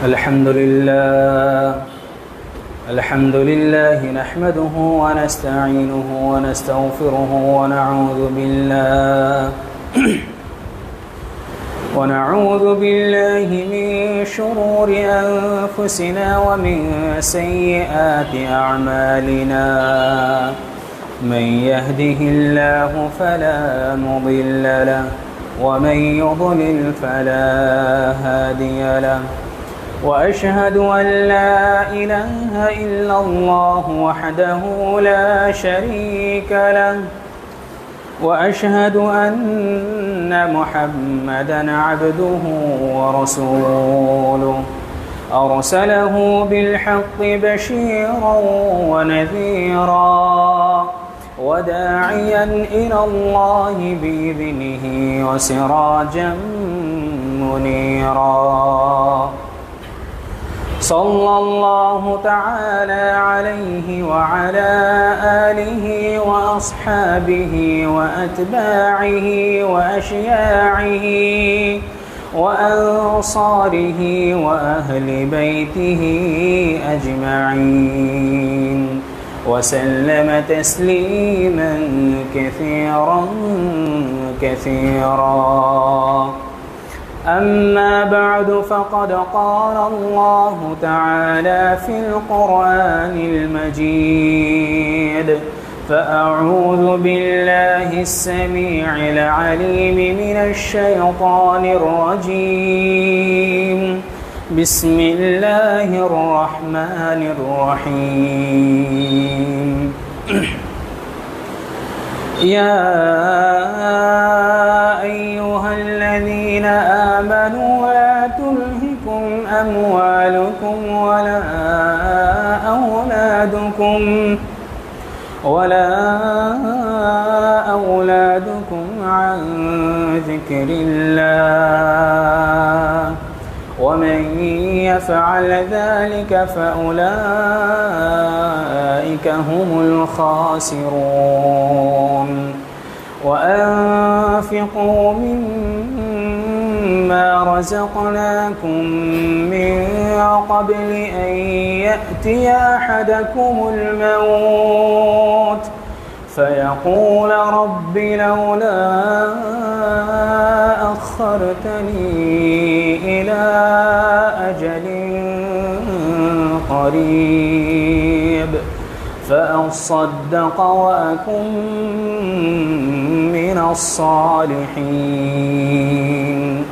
الحمد لله نحمده ونستعينه ونستغفره ونعوذ بالله من شرور أنفسنا ومن سيئات أعمالنا. من يهده الله فلا مضل له ومن يضلل فلا هادي له. وأشهد أن لا إله إلا الله وحده لا شريك له. وأشهد أن محمدًا عبده ورسوله أرسله بالحق بشيرًا ونذيرًا وداعيًا إلى الله بإذنه وسراجًا منيرًا. صلى الله تعالى عليه وعلى آله وأصحابه وأتباعه وأشياعه وأنصاره وأهل بيته أجمعين وسلم تسليما كثيرا. أما بعد فقد قال الله تعالى في القرآن المجيد: فأعوذ بالله السميع العليم من الشيطان الرجيم. بسم الله الرحمن الرحيم. يا أيها الذين آمنوا لا تلهكم أموالكم ولا أولادكم عن ذكر الله ومن يفعل ذلك فأولئك هم الخاسرون. وأنفقوا مما رزقناكم من قبل أن يأتي أحدكم الموت فيقول رب لولا أخرتني إلى أجل قريب فأصدق وأكن من الصالحين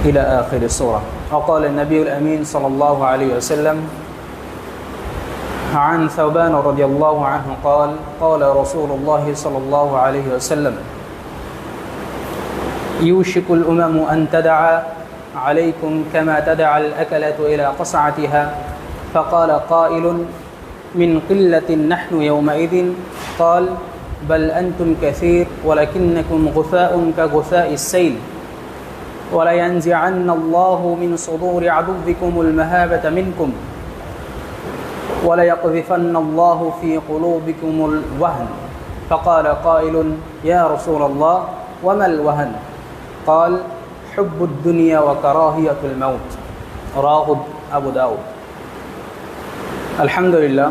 إلى آخر السورة. وقال النبي الأمين صلى الله عليه وسلم عن ثوبان رضي الله عنه قال: قال رسول الله صلى الله عليه وسلم: يوشك الأمم أن تدعى عليكم كما تدعى الأكلة إلى قصعتها. فقال قائل: من قلة نحن يومئذ؟ قال: بل أنتم كثير ولكنكم غثاء كغثاء السيل. ولينزعن الله من صدور عدوكم المهابة منكم وليقذفن الله في قلوبكم الوهن. فقال قائل: يا رسول الله وما الوهن؟ قال: حب الدنيا وكراهية الموت. رواه আবু দাউদ। আলহামদুলিল্লাহ,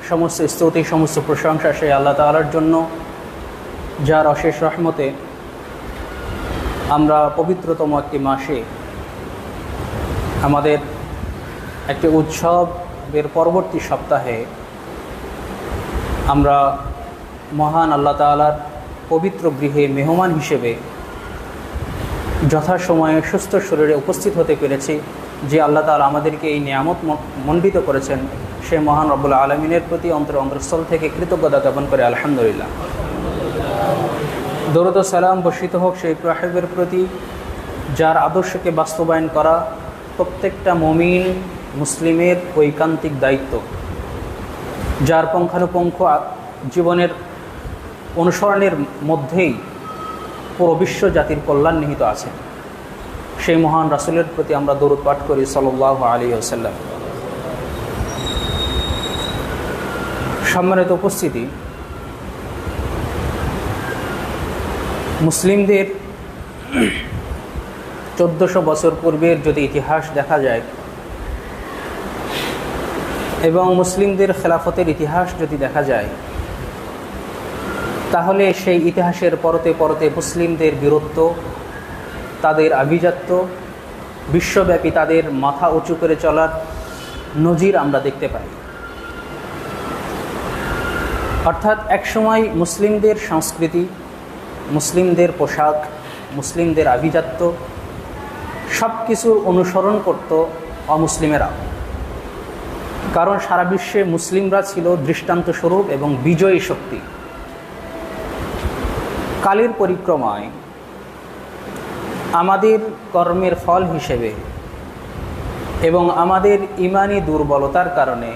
সমস্ত স্তুতি সমস্ত প্রশংসা সেই আল্লাহ তাআলার জন্য, যার অশেষ রহমতে আমরা পবিত্রতম একটি মাসে আমাদের একটি উৎসবের পরবর্তী সপ্তাহে আমরা মহান আল্লাহ তাআলার পবিত্র গৃহে মেহমান হিসেবে যথাসময়ে সুস্থ শরীরে উপস্থিত হতে পেরেছি। যে আল্লাহ তাআলা আমাদেরকে এই নিয়ামত মণ্ডিত করেছেন, সে মহান রব্বুল আলামিনের প্রতি অন্তরস্থল থেকে কৃতজ্ঞতা জ্ঞাপন করে আলহামদুলিল্লাহ। দরুদ ও সালাম বর্ষিত হোক সেই প্রহাবের প্রতি, যার আদর্শকে বাস্তবায়ন করা প্রত্যেকটা মুমিন মুসলিমের ঐকান্তিক দায়িত্ব, যার পুঙ্খানুপুঙ্খ জীবনের অনুসরণের মধ্যেই পুরো বিশ্ব জাতির কল্যাণ নিহিত আছে। সেই মহান রাসূলের প্রতি আমরা দরুদ পাঠ করি সাল্লাল্লাহু আলাইহি ওয়াসাল্লাম। সম্মানিত উপস্থিতি, মুসলিমদের 1400 বছর পূর্বের যদি ইতিহাস দেখা যায় এবং মুসলিমদের খেলাফতের ইতিহাস যদি দেখা যায়, তাহলে সেই ইতিহাসের পরতে পরতে মুসলিমদের বীরত্ব, তাদের আভিজাত্য, বিশ্বব্যাপী তাদের মাথা উঁচু করে চলার নজির আমরা দেখতে পাই। অর্থাৎ একসময় মুসলিমদের সংস্কৃতি, মুসলিমদের পোশাক, মুসলিমদের আভিজাত্য সব কিছুর অনুসরণ করত অমুসলিমেরা, কারণ সারা বিশ্বে মুসলিমরা ছিল দৃষ্টান্তস্বরূপ এবং বিজয়ী শক্তি। কালের পরিক্রমায় আমাদের কর্মের ফল হিসেবে এবং আমাদের ইমানি দুর্বলতার কারণে,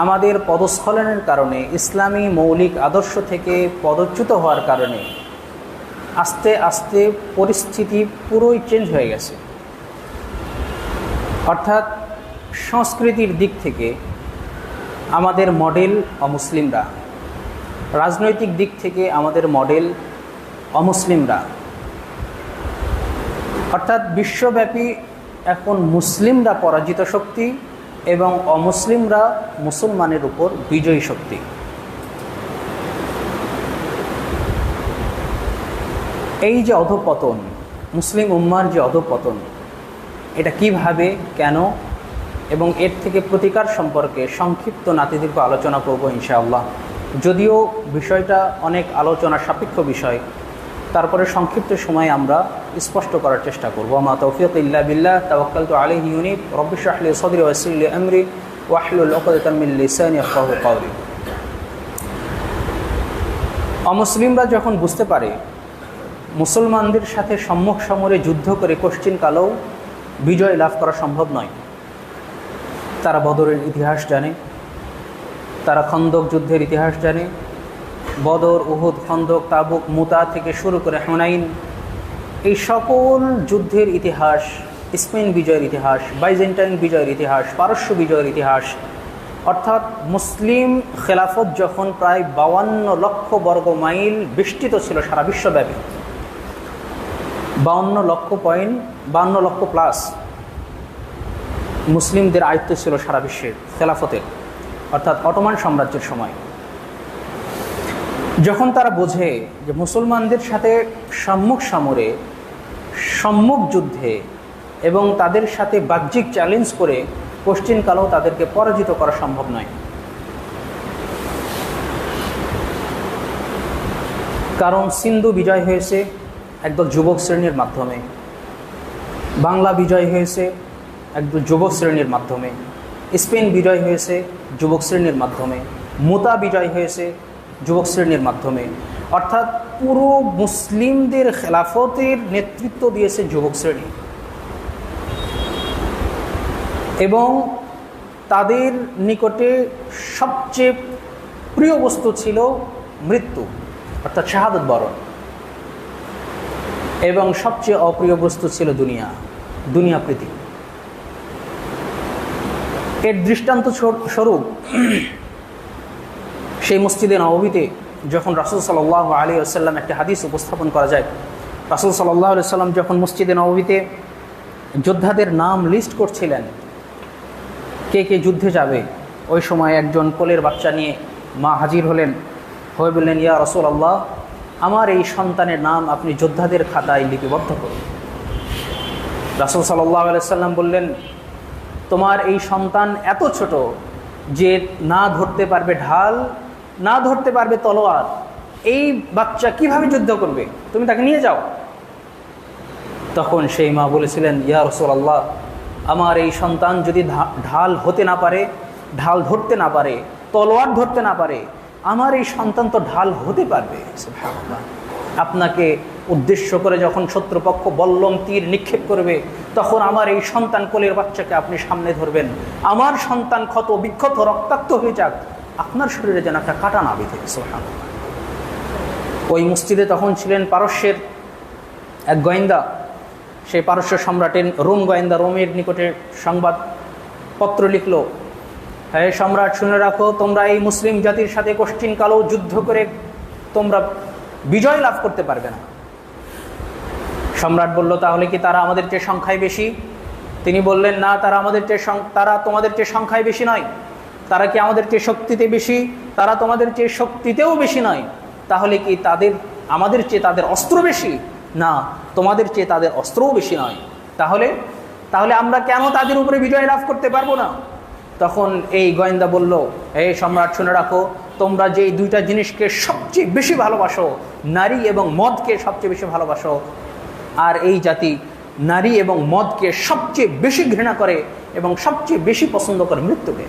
আমাদের পদস্খলনের কারণে, ইসলামী মৌলিক আদর্শ থেকে পদচ্যুত হওয়ার কারণে আস্তে আস্তে পরিস্থিতি পুরোই চেঞ্জ হয়ে গেছে। অর্থাৎ সংস্কৃতির দিক থেকে আমাদের মডেল অমুসলিমরা, রাজনৈতিক দিক থেকে আমাদের মডেল অমুসলিমরা। অর্থাৎ বিশ্বব্যাপী এখন মুসলিমরা পরাজিত শক্তি এবং অমুসলিমরা মুসলমানের উপর বিজয়ী শক্তি। এই যে অধঃপতন, মুসলিম উম্মার যে অধঃপতন, এটা কিভাবে, কেন এবং এর থেকে প্রতিকার সম্পর্কে সংক্ষিপ্ত নাতিদীর্ঘ আলোচনা করব ইনশাআল্লাহ। যদিও বিষয়টা অনেক আলোচনা সাপেক্ষ বিষয়, তারপরে সংক্ষিপ্ত সময়ে আমরা স্পষ্ট করার চেষ্টা করব। মা তৌফিক ইল্লা বিল্লাহ, তাওয়াক্কালতু আলাইহি ইউনিব, রব্বি ইশরাহ লি সাদরি ওয়া ইয়াসসির লি আমরি ওয়াহলুল উকদাতাম মিন লিসানি ইয়াফকাহু কাওলি। অমুসলিমরা যখন বুঝতে পারে মুসলমানদের সাথে সম্মুখ সমরে যুদ্ধ করে কোশ্চিনকালেও বিজয় লাভ করা সম্ভব নয়, তারা বদরের ইতিহাস জানে, তারা খন্দক যুদ্ধের ইতিহাস জানে, বদর, উহুদ, খন্দক, তাবুক, মুতা থেকে শুরু করে হুনাইন, এই সকল যুদ্ধের ইতিহাস, স্পেন বিজয়ের ইতিহাস, বাইজেন্টাইন বিজয়ের ইতিহাস, পারস্য বিজয়ের ইতিহাস। অর্থাৎ মুসলিম খেলাফত যখন প্রায় 52 লক্ষ বর্গ মাইল বিস্তৃত ছিল সারা বিশ্বব্যাপী, 52 লক্ষ প্লাস মুসলিমদের আয়ত্ত ছিল সারা বিশ্বের খেলাফতের, অর্থাৎ অটোমান সাম্রাজ্যের সময়। যখন তারা বোঝে যে মুসলমানদের সাথে সম্মুখ সমরে, সম্মুখ যুদ্ধে এবং তাদের সাথে বাহ্যিক চ্যালেঞ্জ করে কোশ্চিনকালেও তাদেরকে পরাজিত করা সম্ভব নয়, কারণ সিন্ধু বিজয় হয়েছে একদল যুবক শ্রেণীর মাধ্যমে, বাংলা বিজয় হয়েছে একদল যুবক শ্রেণীর মাধ্যমে, স্পেন বিজয় হয়েছে যুবক শ্রেণীর মাধ্যমে, মুতা বিজয় হয়েছে যুবক শ্রেণীর মাধ্যমে। অর্থাৎ পুরো মুসলিমদের খেলাফতের নেতৃত্ব দিয়েছে যুবক শ্রেণী এবং তাদের নিকটে সবচেয়ে প্রিয় বস্তু ছিল মৃত্যু, অর্থাৎ শাহাদত বরণ, এবং সবচেয়ে অপ্রিয় বস্তু ছিল দুনিয়া প্রীতি। এর দৃষ্টান্ত স্বরূপ সেই মসজিদে নববীতে যখন রাসূল সাল্লাল্লাহু আলাইহি ওয়াসাল্লাম একটি হাদিস উপস্থাপন করা যায়, রাসূল সাল্লাল্লাহু আলাইহি ওয়াসাল্লাম যখন মসজিদে নববীতে যোদ্ধাদের নাম লিস্ট করছিলেন, কে কে যুদ্ধে যাবে, ওই সময় একজন কোলের বাচ্চা নিয়ে মা হাজির হয়ে বললেন, ইয়া রাসূলুল্লাহ, আমার এই সন্তানের নাম আপনি যোদ্ধাদের খাতায় লিপিবদ্ধ করুন। রাসূল সাল্লাল্লাহু আলাইহি ওয়াসাল্লাম বললেন, তোমার এই সন্তান এত ছোট যে না ধরতে পারবে ঢাল, না ধরতে পারবে তলোয়ার, এই বাচ্চা কিভাবে যুদ্ধ করবে, তুমি তাকে নিয়ে যাও। তখন সেই মা বলেছিলেন, ইয়া রাসূলুল্লাহ, আমার এই সন্তান যদি ঢাল হতে না পারে, ঢাল ধরতে না পারে, তলোয়ার ধরতে না পারে, আমার এই সন্তান তো ঢাল হতে পারবে। সুবহানাল্লাহ। আপনাকে উদ্দেশ্য করে যখন শত্রুপক্ষ বল্লম তীর নিক্ষেপ করবে, তখন আমার এই সন্তান কোলের বাচ্চাকে আপনি সামনে ধরবেন। আমার সন্তান ক্ষত বিক্ষত রক্তাক্ত হয়ে যাক, আপনার শরীরে যেন একটা কাটা না বিধে। সুবহানাল্লাহ। ওই মসজিদে তখন ছিলেন পারস্যের এক গোয়েন্দা, সেই পারস্য সম্রাটের রোম গোয়েন্দা রোমের নিকটে সংবাদপত্র লিখল, হে সম্রাট, শুনে রাখো, তোমরা এই মুসলিম জাতির সাথে কোশ্চিনকালেও যুদ্ধ করে তোমরা বিজয় লাভ করতে পারবে না। সম্রাট বলল, তাহলে কি তারা আমাদের চেয়ে সংখ্যায় বেশি? তিনি বললেন, না, তারা তোমাদের চেয়ে সংখ্যায় বেশি নয়। তারা কি আমাদের চেয়ে শক্তিতে বেশি? তারা তোমাদের চেয়ে শক্তিতেও বেশি নয়। তাহলে কি আমাদের চেয়ে তাদের অস্ত্র বেশি? না, তোমাদের চেয়ে তাদের অস্ত্রও বেশি নয়। তাহলে আমরা কেন তাদের উপরে বিজয় লাভ করতে পারবো না? তখন এই গোয়েন্দা বলল, এই সম্রাট, শুনে রাখো, তোমরা যে দুইটা জিনিসকে সবচেয়ে বেশি ভালোবাসো, নারী এবং মদকে সবচেয়ে বেশি ভালোবাসো, আর এই জাতি নারী এবং মদকে সবচেয়ে বেশি ঘৃণা করে এবং সবচেয়ে বেশি পছন্দ করে মৃত্যুকে।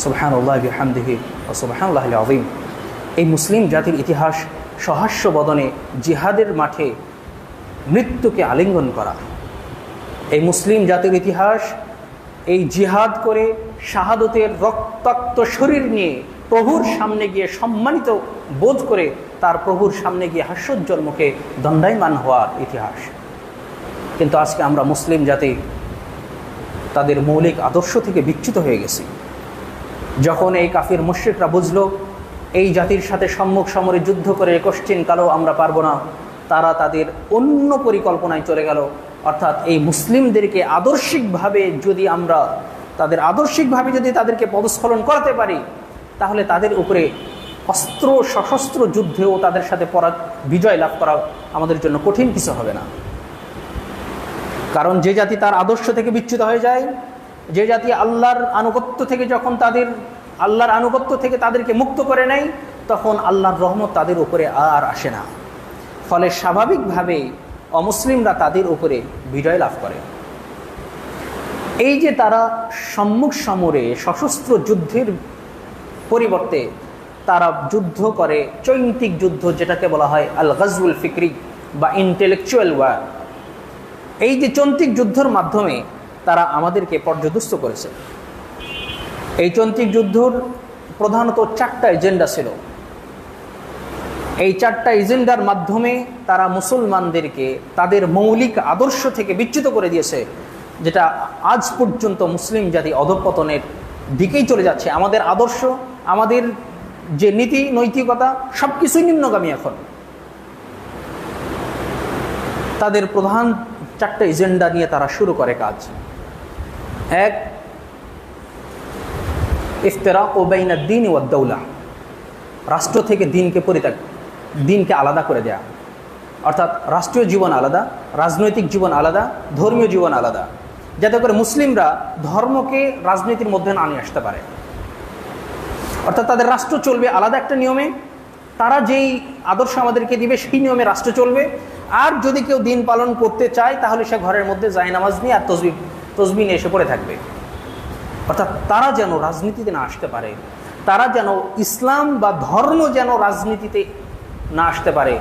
সুবহানাল্লাহি ওয়া বিহামদিহি ওয়া সুবহানাল্লাহিল আযীম। এই মুসলিম জাতির ইতিহাস সহাস্য বদনে জিহাদের মাঠে মৃত্যুকে আলিঙ্গন করা। এই মুসলিম জাতির ইতিহাস এই জিহাদ করে শাহাদতের রক্তাক্ত শরীর নিয়ে প্রভুর সামনে গিয়ে সম্মানিত বোধ করে তার প্রভুর সামনে গিয়ে হাস্যোজ্জ্বল মুখে দণ্ডায়মান হওয়ার ইতিহাস। কিন্তু আজকে আমরা মুসলিম জাতি তাদের মৌলিক আদর্শ থেকে বিচ্যুত হয়ে গেছি। যখন এই কাফির মুশরিকরা বুঝলো এই জাতির সাথে সম্মুখ সমরে যুদ্ধ করে কোশ্চিন কালেও আমরা পারবো না, তারা তাদের অন্য পরিকল্পনায় চলে গেল। অর্থাৎ এই মুসলিমদেরকে আদর্শিকভাবে যদি তাদেরকে পদস্খলন করাতে পারি, তাহলে তাদের উপরে সশস্ত্র যুদ্ধেও তাদের সাথে বিজয় লাভ করা আমাদের জন্য কঠিন কিছু হবে না। কারণ যে জাতি তার আদর্শ থেকে বিচ্যুত হয়ে যায়, যে জাতি আল্লাহর আনুগত্য থেকে তাদেরকে মুক্ত করে নেয়, তখন আল্লাহর রহমত তাদের উপরে আর আসে না। ফলে স্বাভাবিকভাবেই অমুসলিমরা তাদের উপরে বিজয় লাভ করে। এই যে তারা সম্মুখ সমরে সশস্ত্র যুদ্ধের পরিবর্তে তারা যুদ্ধ করে চৈন্তিক যুদ্ধ, যেটাকে বলা হয় আল গাজউল ফিকরি বা ইন্টেলেকচুয়াল ওয়ার। এই যে চৈন্তিক যুদ্ধের মাধ্যমে তারা আমাদেরকে পর্যদস্ত করেছে। এই চৈন্তিক যুদ্ধর প্রধানত 4টা এজেন্ডা ছিল। এই 4টা এজেন্ডার মাধ্যমে তারা মুসলমানদেরকে তাদের মৌলিক আদর্শ থেকে বিচ্যুত করে দিয়েছে, যেটা আজ পর্যন্ত মুসলিম জাতি অধঃপতনের দিকেই চলে যাচ্ছে। আমাদের আদর্শ, আমাদের যে নীতি নৈতিকতা, সব কিছুই নিম্নগামী। এখন তাদের প্রধান 4টা এজেন্ডা নিয়ে তারা শুরু করে কাজ। 1, ইফতিরাকু বাইনাদ দ্বীন ওয়াদ দাওলা, রাষ্ট্র থেকে দিনকে আলাদা করে দেয়া। অর্থাৎ রাষ্ট্রীয় জীবন আলাদা, রাজনৈতিক জীবন আলাদা, ধর্মীয় জীবন আলাদা, যাতে করে মুসলিমরা ধর্মকে রাজনীতির মধ্যে না নিয়ে আসতে পারে। অর্থাৎ তাদের রাষ্ট্র চলবে আলাদা একটা নিয়মে, তারা যেই আদর্শ আমাদেরকে দিবে সেই নিয়মে রাষ্ট্র চলবে। আর যদি কেউ দিন পালন করতে চায়, তাহলে সে ঘরের মধ্যে জায়নামাজ নিয়ে আর তসবিহ নিয়ে এসে পড়ে থাকবে। অর্থাৎ তারা যেন রাজনীতিতে না আসতে পারে, তারা যেন ইসলাম বা ধর্ম যেন রাজনীতিতে না আসতে পারে।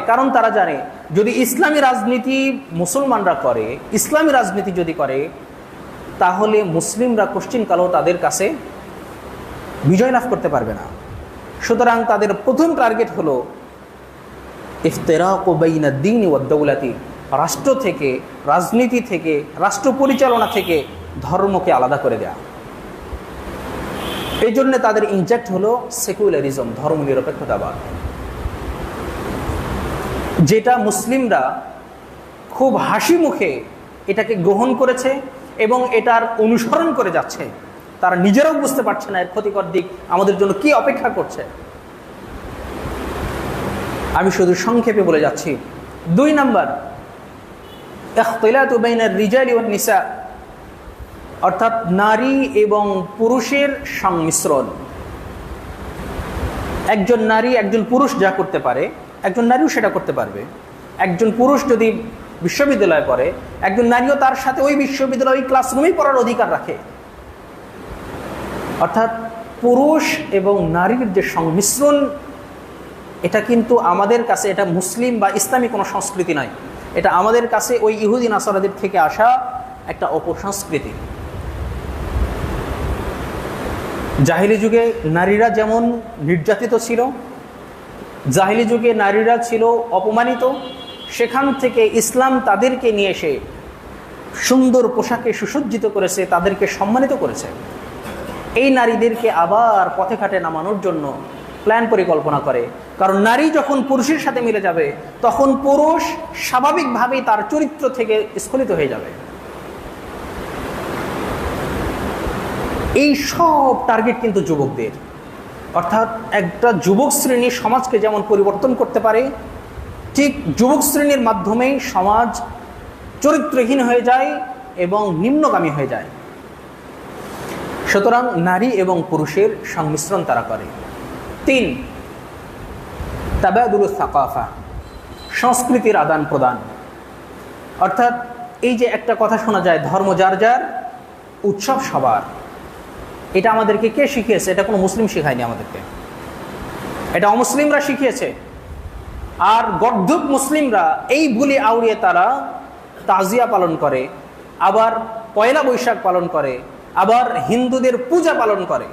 কারণ তারা জানে, যদি ইসলামী রাজনীতি মুসলমানরা করে, ইসলামী রাজনীতি যদি করে, তাহলে মুসলিমরা কোশ্চিনকালেও তাদের কাছে বিজয় লাভ করতে পারবে না। সুতরাং তাদের প্রথম টার্গেট হলো ইফতিরাকু বাইনাদ দ্বীন ওয়াদ দাওলাতি, রাষ্ট্র থেকে, রাজনীতি থেকে, রাষ্ট্র পরিচালনা থেকে ধর্মকে আলাদা করে দেয়া। এই জন্য তাদের ইনজেক্ট হলো সেকুলারিজম, ধর্মনিরপেক্ষতাবাদ, যেটা মুসলিমরা খুব হাসি মুখে এটাকে গ্রহণ করেছে এবং এটার অনুসরণ করে যাচ্ছে। তারা নিজেরাও বুঝতে পারছে না এর ক্ষতিকর দিক আমাদের জন্য কি অপেক্ষা করছে। আমি শুধু সংক্ষেপে বলে যাচ্ছি। 2 নাম্বার, ইখতিলাতু বাইনার রিজালি ওয়ান নিসা, অর্থাৎ নারী এবং পুরুষের সংমিশ্রণ। একজন নারী, একজন পুরুষ যা করতে পারে, একজন নারীও সেটা করতে পারবে। একজন পুরুষ যদি বিশ্ববিদ্যালয়ে পড়ে, একজন নারীও তার সাথে ওই বিশ্ববিদ্যালয়, ওই ক্লাসরুমেই পড়ার অধিকার রাখে। অর্থাৎ পুরুষ এবং নারীর যে সংমিশ্রণ, এটা কিন্তু আমাদের কাছে, এটা মুসলিম বা ইসলামী কোনো সংস্কৃতি নয়। এটা আমাদের কাছে ওই ইহুদি নাসারাদের থেকে আসা একটা অপসংস্কৃতি। জাহিলি যুগে নারীরা যেমন নির্যাতিত ছিল, জাহিলি যুগে নারীরা ছিল অপমানিত, সেখান থেকে ইসলাম তাদেরকে নিয়ে এসে সুন্দর পোশাকে সুসজ্জিত করেছে, তাদেরকে সম্মানিত করেছে। এই নারীদেরকে আবার পথে ঘাটে নামানোর জন্য প্ল্যান পরিকল্পনা করে। কারণ নারী যখন পুরুষের সাথে মিলে যাবে তখন পুরুষ স্বাভাবিকভাবেই তার চরিত্র থেকে স্খলিত হয়ে যাবে। এই সব টার্গেট কিন্তু যুবকদের, অর্থাৎ একটা যুবক শ্রেণী সমাজকে যেমন পরিবর্তন করতে পারে, ঠিক যুবক শ্রেণীর মাধ্যমেই সমাজ চরিত্রহীন হয়ে যায় এবং নিম্নগামী হয়ে যায়। সুতরাং নারী এবং পুরুষের সংমিশ্রণ তারা করে। 3, তাবাদুল সাকাফা, সংস্কৃতির আদান প্রদান। অর্থাৎ এই যে একটা কথা শোনা যায়, ধর্ম যার যার, উৎসব সবার, এটা আমাদেরকে কে শিখিয়েছে? এটা কোনো মুসলিম শিখায়নি আমাদেরকে, এটা অমুসলিমরা শিখিয়েছে। আর গর্ধব মুসলিমরা এই বুলি আউড়িয়ে তারা তাজিয়া পালন করে, আবার পয়লা বৈশাখ পালন করে, আবার হিন্দুদের পূজা পালন করে,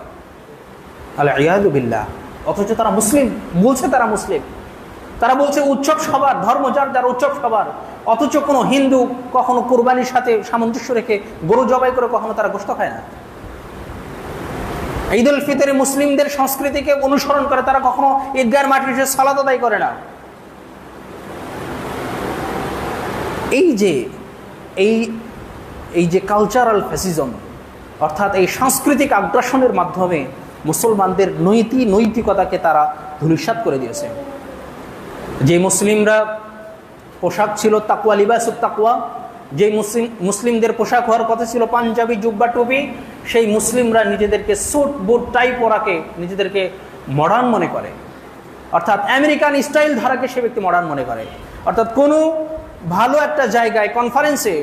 আল-ইয়াযু বিল্লাহ। অথচ তারা মুসলিম বলছে, তারা মুসলিম, তারা বলছে উৎসব সবার, ধর্ম যার যার, উৎসব সবার। অথচ কোনো হিন্দু কখনো কুরবানির সাথে সামঞ্জস্য রেখে গরু জবাই করে কখনো তারা গোশত খায় না। ঈদ উল ফিতরে মুসলিমদের সংস্কৃতিকে অনুসরণ করে, তারা কখনো ঈদগাহের মাঠে এসে সালাত আদায় করে না। এই যে কালচারাল ফ্যাসিজম, অর্থাৎ এই সাংস্কৃতিক আগ্রাসনের মাধ্যমে মুসলমানদের নৈতিকতাকে তারা ধূলিসাৎ করে দিয়েছে। যে মুসলিমরা পোশাক ছিল তাকওয়া, লিবাসুত তাকওয়া, যে মুসলিমদের পোশাক হওয়ার কথা ছিল পাঞ্জাবি, জুব্বা, টুপি, সেই মুসলিমরা নিজেদেরকে স্যুট বুট টাই পরাকে নিজেদেরকে মডার্ন মনে করে। অর্থাৎ আমেরিকান স্টাইল ধারাকে সে ব্যক্তি মডার্ন মনে করে। অর্থাৎ কোনো ভালো একটা জায়গায় কনফারেন্সে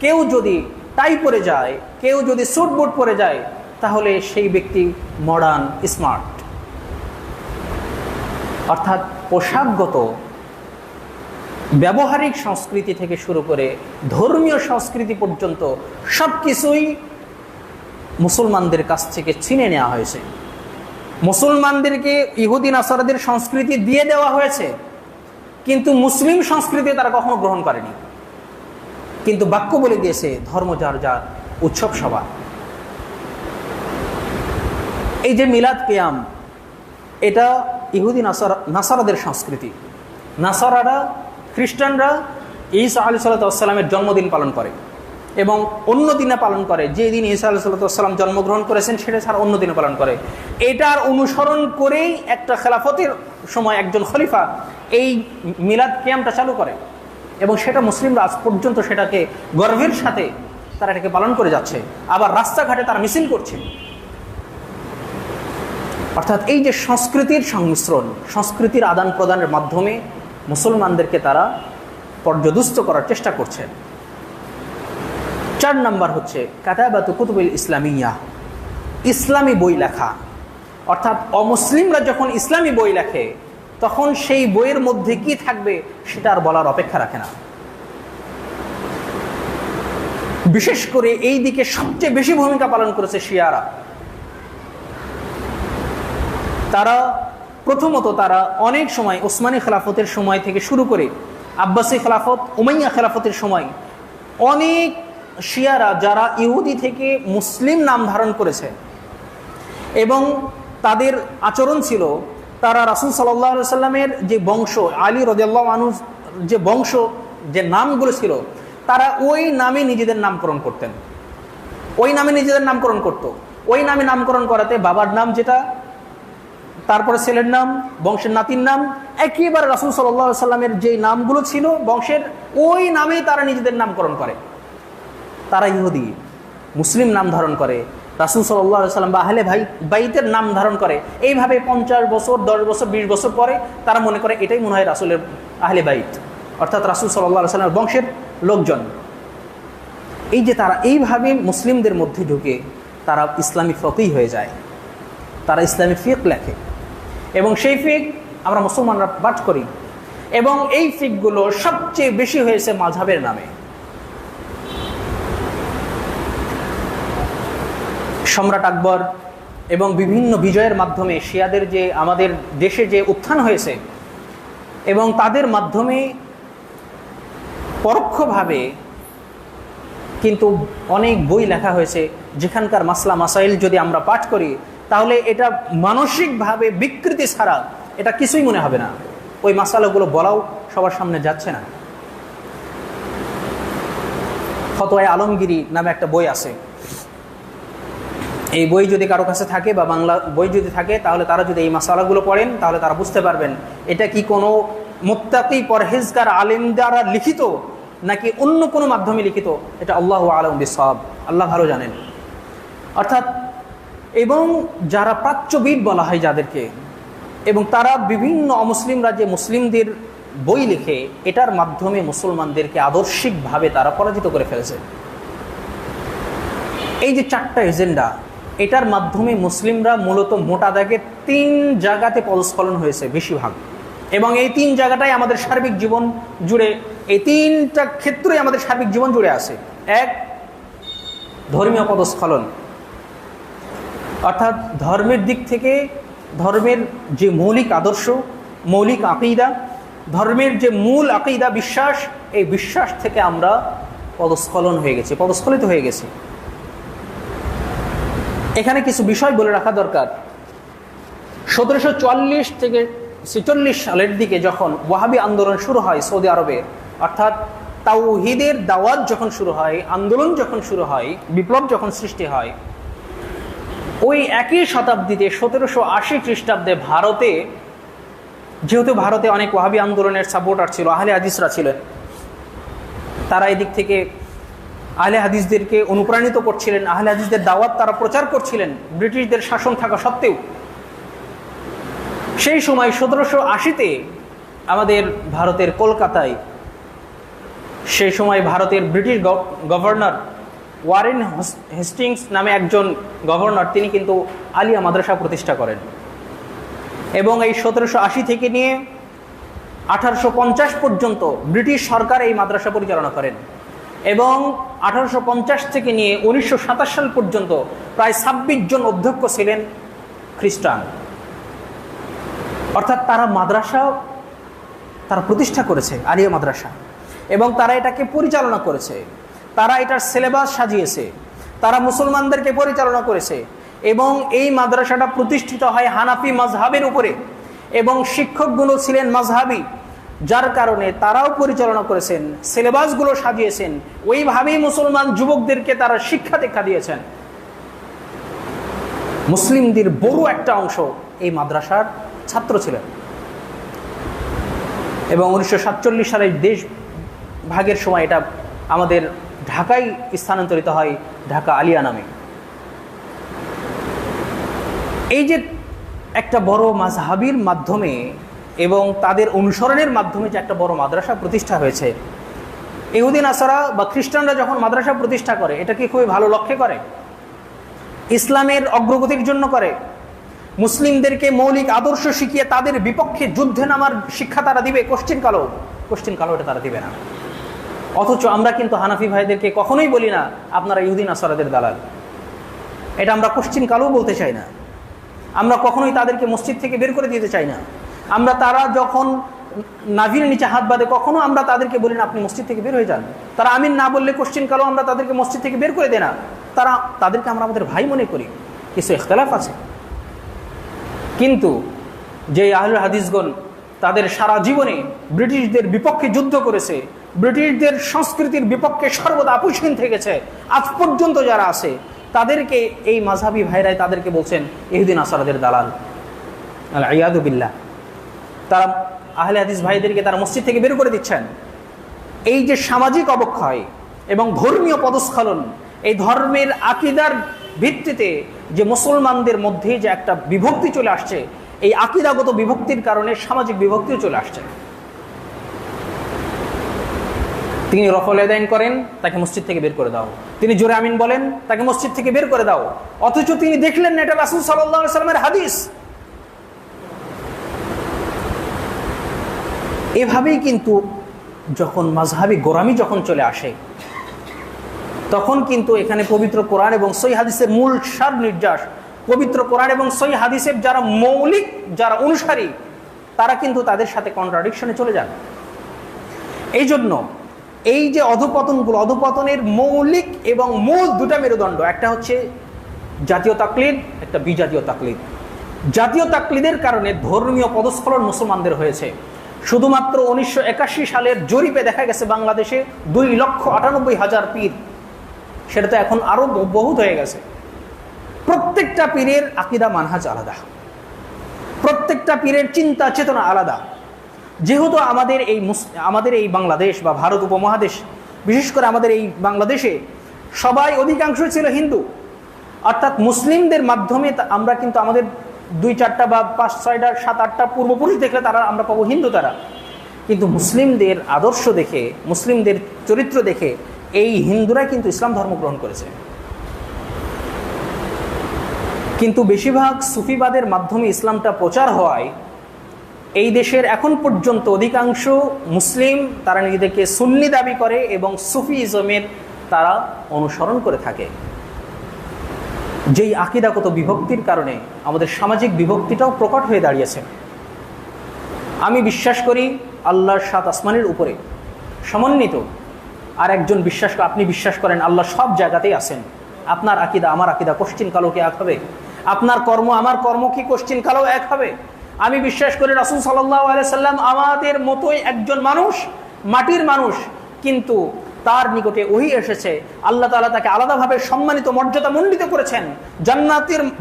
কেউ যদি টাই পরে যায়, কেউ যদি স্যুট বুট পরে যায়, তাহলে সেই ব্যক্তি মডার্ন, স্মার্ট। অর্থাৎ পোশাকগত ব্যবহারিক সংস্কৃতি থেকে শুরু করে ধর্মীয় সংস্কৃতি পর্যন্ত সব কিছুই মুসলমানদের কাছ থেকে ছিনে নেওয়া হয়েছে। মুসলমানদেরকে ইহুদি নাসারাদের সংস্কৃতি দিয়ে দেওয়া হয়েছে, কিন্তু মুসলিম সংস্কৃতি তারা কখনো গ্রহণ করেনি। কিন্তু বাক্য বলে দিয়েছে ধর্ম যার যার, উৎসব সবার। এই যে মিলাদ কিয়াম, এটা ইহুদি নাসারাদের সংস্কৃতি। নাসারারা, খ্রিস্টানরা ঈসা আলাইহিস সালামের জন্মদিন পালন করে এবং অন্য দিনে পালন করে। যে দিন ঈসা আলাইহিস সালাম জন্মগ্রহণ করেছেন সেটা ছাড়া অন্য দিনে পালন করে। এটার অনুসরণ করেই একটা খেলাফতের সময় একজন খলিফা এই মিলাদ কিয়ামটা চালু করে এবং সেটা মুসলিমরা আজ পর্যন্ত সেটাকে গর্বের সাথে তারা এটাকে পালন করে যাচ্ছে। আবার রাস্তাঘাটে তারা মিছিল করছে। অর্থাৎ এই যে সংস্কৃতির সংমিশ্রণ, সংস্কৃতির আদান প্রদানের মাধ্যমে মুসলমানদেরকে তারা পর্যদুস্ত করার চেষ্টা করছে। 4 নাম্বার হচ্ছে কাতাবাতু কুতুবুল ইসলামিয়া, ইসলামী বই লেখা। অর্থাৎ অমুসলিমরা যখন ইসলামী বই লেখে তখন সেই বইয়ের মধ্যে কি থাকবে সেটা আর বলার অপেক্ষা রাখে না। বিশেষ করে এই দিকে সবচেয়ে বেশি ভূমিকা পালন করেছে শিয়ারা। তারা প্রথমত তারা অনেক সময় ওসমানী খেলাফতের সময় থেকে শুরু করে আব্বাসী খেলাফত, উমাইয়া খেলাফতের সময় অনেক শিয়ারা যারা ইহুদি থেকে মুসলিম নাম ধারণ করেছে এবং তাদের আচরণ ছিল, তারা রাসূল সাল্লাল্লাহু আলাইহি সাল্লামের যে বংশ, আলী রাদিয়াল্লাহু আনহু যে বংশ, যে নামগুলো ছিল, তারা ওই নামে নিজেদের নামকরণ করতেন, ওই নামে নিজেদের নামকরণ করত। ওই নামে নামকরণ করাতে বাবার নাম যেটা, তারপরে ছেলের নাম, বংশের নাতির নাম, একেবারে রাসূল সাল্লাল্লাহু আলাইহি সাল্লামের যে নামগুলো ছিল বংশের, ওই নামেই তারা নিজেদের নামকরণ করে। তারা ইহুদি, মুসলিম নাম ধারণ করে, রাসূল সাল্লাল্লাহু আলাইহি সাল্লাম বা আহলে বাইতের নাম ধারণ করে। এইভাবে 50 বছর, 10 বছর, 20 বছর পরে তারা মনে করে এটাই মনে হয় রাসূলের আহলে বাইত, অর্থাৎ রাসূল সাল্লাল্লাহু আলাইহি সাল্লামের বংশের লোকজন। এই যে তারা এইভাবে মুসলিমদের মধ্যে ঢুকে তারা ইসলামী ফকিহ হয়ে যায়, তারা ইসলামী ফিকহ লেখে এবং সেই ফিকহ আমরা মুসলমানরা পাঠ করি এবং এই ফিকহগুলো সবচেয়ে বেশি হয়েছে মাযহাবের নামে। সম্রাট আকবর এবং বিভিন্ন বিজয়ের মাধ্যমে শিয়াদের যে আমাদের দেশে যে উত্থান হয়েছে এবং তাদের মাধ্যমে পরোক্ষভাবে কিন্তু অনেক বই লেখা হয়েছে, যেখানকার মাসলা মাসাইল যদি আমরা পাঠ করি তাহলে এটা মানসিকভাবে বিকৃতি ছাড়া এটা কিছুই মনে হবে না। ওই মাসালাগুলো বলাও সবার সামনে যাচ্ছে না। ফতোয়া আলমগিরি নামে একটা বই আছে, এই বই যদি কারো কাছে থাকে বা বাংলা বই যদি থাকে, তাহলে তারা যদি এই মাসালাগুলো পড়েন তাহলে তারা বুঝতে পারবেন এটা কি কোনো মুত্তাকি পরহেজগার আলেম দ্বারা লিখিত নাকি অন্য কোনো মাধ্যমে লিখিত, এটা আল্লাহু আ'লাম বিসওয়াব, আল্লাহ ভালো জানেন। অর্থাৎ এবং যারা প্রাচ্যবিদ বলা হয় যাদেরকে, এবং তারা বিভিন্ন অমুসলিম রাজ্যে মুসলিমদের বই লিখে এটার মাধ্যমে মুসলমানদেরকে আদর্শিকভাবে তারা পরাজিত করে ফেলেছে। এই যে 4টা এজেন্ডা, এটার মাধ্যমে মুসলিমরা মূলত মোটা দাগে 3 জায়গাতে পদস্খলন হয়েছে বেশিরভাগ, এবং এই 3 জায়গাটাই আমাদের সার্বিক জীবন জুড়ে, এই 3টা ক্ষেত্রেই আমাদের সার্বিক জীবন জুড়ে আছে। এক, ধর্মীয় পদস্খলন, অর্থাৎ ধর্মের দিক থেকে ধর্মের যে মৌলিক আদর্শ, মৌলিক আকীদা, ধর্মের যে মূল আকীদা বিশ্বাস, এই বিশ্বাস থেকে আমরা পদস্খলন হয়ে গেছি, পদস্খলিত হয়ে গেছি। এখানে কিছু বিষয় বলে রাখা দরকার। 1744 থেকে 46 সালের দিকে যখন ওয়াহাবি আন্দোলন শুরু হয় সৌদি আরবে, অর্থাৎ তাওহীদের দাওয়াত যখন শুরু হয়, আন্দোলন যখন শুরু হয়, বিপ্লব যখন সৃষ্টি হয়, ওই একই শতাব্দীতে 1780 খ্রিস্টাব্দে ভারতে, যেহেতু ভারতে অনেক ওয়াহাবি আন্দোলনের সাপোর্টার ছিল, আহলে হাদিসরা ছিলেন, তারা এই দিক থেকে আহলে হাদিসদেরকে অনুপ্রাণিত করছিলেন, আহলে হাদিসদের দাওয়াত তারা প্রচার করছিলেন ব্রিটিশদের শাসন থাকা সত্ত্বেও। সেই সময় 1780-তে আমাদের ভারতের কলকাতায়, সেই সময় ভারতের ব্রিটিশ গভর্নর ওয়ারেন হেস্টিংস নামে একজন গভর্নর, তিনি কিন্তু আলিয়া মাদ্রাসা প্রতিষ্ঠা করেন, এবং এই 1780 থেকে নিয়ে 1850 পর্যন্ত ব্রিটিশ সরকার এই মাদ্রাসা পরিচালনা করেন, এবং 1850 থেকে নিয়ে 1927 সাল পর্যন্ত প্রায় 26 জন অধ্যক্ষ ছিলেন খ্রিস্টান। অর্থাৎ তারা মাদ্রাসা তারা প্রতিষ্ঠা করেছে, আলিয়া মাদ্রাসা, এবং তারা এটাকে পরিচালনা করেছে, তারা এটার সিলেবাস সাজিয়েছে, তারা মুসলমানদেরকে পরিচালনা করেছে, এবং এই মাদ্রাসাটা প্রতিষ্ঠিত হয় হানাফি মাযহাবের উপরে, এবং শিক্ষকগুলো ছিলেন মাযহাবী, যার কারণে তারাও পরিচালনা করেছেন, সিলেবাসগুলো সাজিয়েছেন, ওইভাবেই মুসলমান যুবকদেরকে তারা শিক্ষা দীক্ষা দিয়েছেন। মুসলিমদের বড় একটা অংশ এই মাদ্রাসার ছাত্র ছিলেন, এবং 1947 সালের দেশ ভাগের সময় এটা আমাদের ঢাকায় স্থানান্তরিত হয়, ঢাকা আলিয়া নামে। এই যে একটা বড় মাযহাবির মাধ্যমে এবং তাদের অনুসরণের মাধ্যমে যে একটা বড় মাদ্রাসা প্রতিষ্ঠা হয়েছে, ইহুদি নাসারা বা খ্রিস্টানরা যখন মাদ্রাসা প্রতিষ্ঠা করে, এটা কি খুবই ভালো লক্ষ্যে করে? ইসলামের অগ্রগতির জন্য করে? মুসলিমদেরকে মৌলিক আদর্শ শিখিয়ে তাদের বিপক্ষে যুদ্ধে নামার শিক্ষা তারা দিবে? কোশ্চিন কালো এটা তারা দিবে না। অথচ আমরা কিন্তু হানাফি ভাইদেরকে কখনোই বলি না আপনারা ইহুদি নাসারাদের দালাল, এটা আমরা কোশ্চিন কালো বলতে চাই না। আমরা কখনোই তাদেরকে মসজিদ থেকে বের করে দিতে চাই না। আমরা তারা যখন নাভির নিচে হাত বাঁধে, কখনো আমরা তাদেরকে বলি না আপনি মসজিদ থেকে বের হয়ে যান। তারা আমিন না বললে কোশ্চিন কালো আমরা তাদেরকে মসজিদ থেকে বের করে দেয় না। তাদেরকে আমরা আমাদের ভাই মনে করি, কিছু ইখতিলাফ আছে। কিন্তু যে আহলুল হাদিসগণ তাদের সারা জীবনে ব্রিটিশদের বিপক্ষে যুদ্ধ করেছে, ব্রিটিশদের সংস্কৃতির বিপক্ষে সর্বদা আপোষহীন থেকেছে, আজ পর্যন্ত যারা আছে, তাদেরকে এই মাযহাবী ভাইরাই তাদেরকে বলছেন ইহুদি নাসারাদের দালাল, আল-ইয়াযু বিল্লাহ। তারা আহলে হাদিস ভাইদেরকে তারা মসজিদ থেকে বের করে দিচ্ছেন। এই যে সামাজিক অবক্ষয় এবং ধর্মীয় পদস্খলন, এই ধর্মের আকীদার ভিত্তিতে যে মুসলমানদের মধ্যে যে একটা বিভক্তি চলে আসছে, এই আকীদাগত বিভক্তির কারণে সামাজিক বিভক্তিও চলে আসছে। তিনি রফল ইয়াদাইন করেন, তাকে মসজিদ থেকে বের করে দাও। তিনি জোরে আমিন বলেন, তাকে মসজিদ থেকে বের করে দাও। অথচ তিনি দেখলেন না এটা রাসূল সাল্লাল্লাহু আলাইহি ওয়াসাল্লামের হাদিস। এভাবেই কিন্তু যখন মাযহাবী গোরামি যখন চলে আসে, তখন কিন্তু এখানে পবিত্র কোরআন এবং সহিহ হাদিসের মূল সার নির্যাস, পবিত্র কোরআন এবং সহিহ হাদিসের যারা মৌলিক, যারা অনুসারী, তারা কিন্তু তাদের সাথে কন্ট্রাডিকশনে চলে যান। এই জন্য এই যে অধঃপতনগুলো, অধঃপতনের মৌলিক এবং মূল দুটা মেরুদণ্ড, একটা হচ্ছে জাতীয় তাকলিদ, একটা বিজাতীয় তাকলিদ। জাতীয় তাকলিদের কারণে ধর্মীয় পদস্খলন মুসলমানদের হয়েছে। শুধুমাত্র 1981 সালের জরিপে দেখা গেছে বাংলাদেশে 2,98,000 পীর। সেটা তো এখন আরো বহুত হয়ে গেছে। প্রত্যেকটা পীরের আকীদা মানহাজ আলাদা, প্রত্যেকটা পীরের চিন্তা চেতনা আলাদা। যেহেতু আমাদের এই বাংলাদেশ বা ভারত উপমহাদেশ, বিশেষ করে আমাদের এই বাংলাদেশে সবাই অধিকাংশ ছিল হিন্দু, অর্থাৎ মুসলিমদের মাধ্যমে আমরা কিন্তু আমাদের 2-4টা বা 5-6টা 7-8টা পূর্বপুরুষ দেখলে তারা আমরা পাবো হিন্দু তারা, কিন্তু মুসলিমদের আদর্শ দেখে, মুসলিমদের চরিত্র দেখে এই হিন্দুরা কিন্তু ইসলাম ধর্ম গ্রহণ করেছে। কিন্তু বেশিরভাগ সুফিবাদের মাধ্যমে ইসলামটা প্রচার হওয়ায় এই দেশের এখন পর্যন্ত অধিকাংশ মুসলিম তারা নিজেদেরকে সুন্নি দাবি করে এবং সুফিজমের তারা অনুসরণ করে থাকে। যেই আকীদাগত বিভক্তির কারণে আমাদের সামাজিক বিভক্তিটাও প্রকট হয়ে দাঁড়িয়েছে। আমি বিশ্বাস করি আল্লাহর 7 আসমানের উপরে সমন্বিত, আর একজন আপনি বিশ্বাস করেন আল্লাহ সব জায়গাতেই আছেন। আপনার আকীদা আমার আকীদা কোশ্চিন কালো কি এক হবে? আপনার কর্ম আমার কর্ম কি কোশ্চিন কালো এক হবে? আমি বিশ্বাস করি রাসূল সাল্লাল্লাহু আলাইহি সাল্লাম আমাদের মতোই একজন মানুষ, মাটির মানুষ, কিন্তু তার নিকটে ওহী এসেছে। আল্লাহ তাআলা তাকে আলাদাভাবে সম্মানিত মর্যাদা মণ্ডিত করেছেন,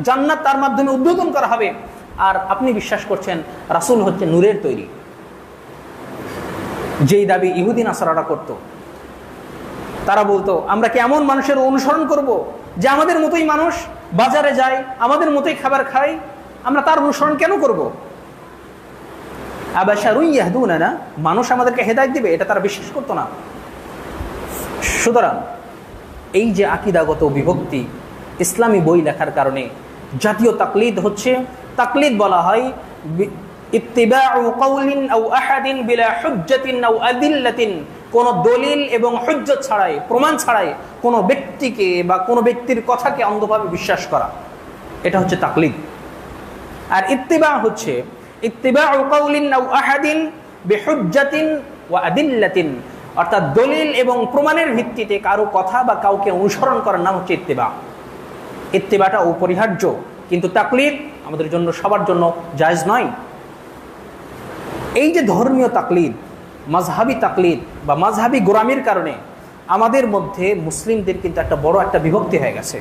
জান্নাত তার মাধ্যমে উদ্বোধন করা হবে। আর আপনি বিশ্বাস করছেন রাসূল হচ্ছে নূরের তৈরি, যেই দাবি ইহুদি নাসারারা করত। তারা বলতো আমরা কি এমন মানুষের অনুসরণ করব যে আমাদের মতোই মানুষ, বাজারে যায় আমাদের মতোই খাবার খায়, আমরা তার অনুসরণ কেন করব? আবাশারুন ইয়াহদুনা, মানুষ আমাদেরকে হেদায়েত দিবে, এটা তারা বিশ্বাস করতো না। সুতরাং এই যে আকীদাগত বিভক্তি, ইসলামী বই লেখার কারণে জাতীয় তাকলিদ হচ্ছে, তাকলিদ বলা হয় ইত্তিবাউ কাউলিন আও আহাদিন বিলা হুজ্জাতিন আও আদিল্লাতিন, কোন দলিল এবং হুজ্জত ছাড়াই, প্রমাণ ছাড়াই কোনো ব্যক্তিকে বা কোনো ব্যক্তির কথাকে অন্ধভাবে বিশ্বাস করা, এটা হচ্ছে তাকলিদ। আর ইত্তিবা হচ্ছে ইত্তিবাউ কাউলিন আও আহাদিন বিহুজ্জাতিন ওয়া আদিল্লাতিন, অর্থাৎ দলিল এবং প্রমাণের ভিত্তিতে কারো কথা বা কাউকে অনুসরণ করার নাম হচ্ছে ইত্তিবা। ইত্তিবাটা অপরিহার্য, কিন্তু তাকলিদ আমাদের জন্য সবার জন্য জায়েজ নয়। এই যে ধর্মীয় তাকলিদ, মাযহাবী তাকলিদ বা মাযহাবী গোলামির কারণে আমাদের মধ্যে মুসলিমদের কিন্তু একটা বড় একটা বিভক্তি হয়ে গেছে,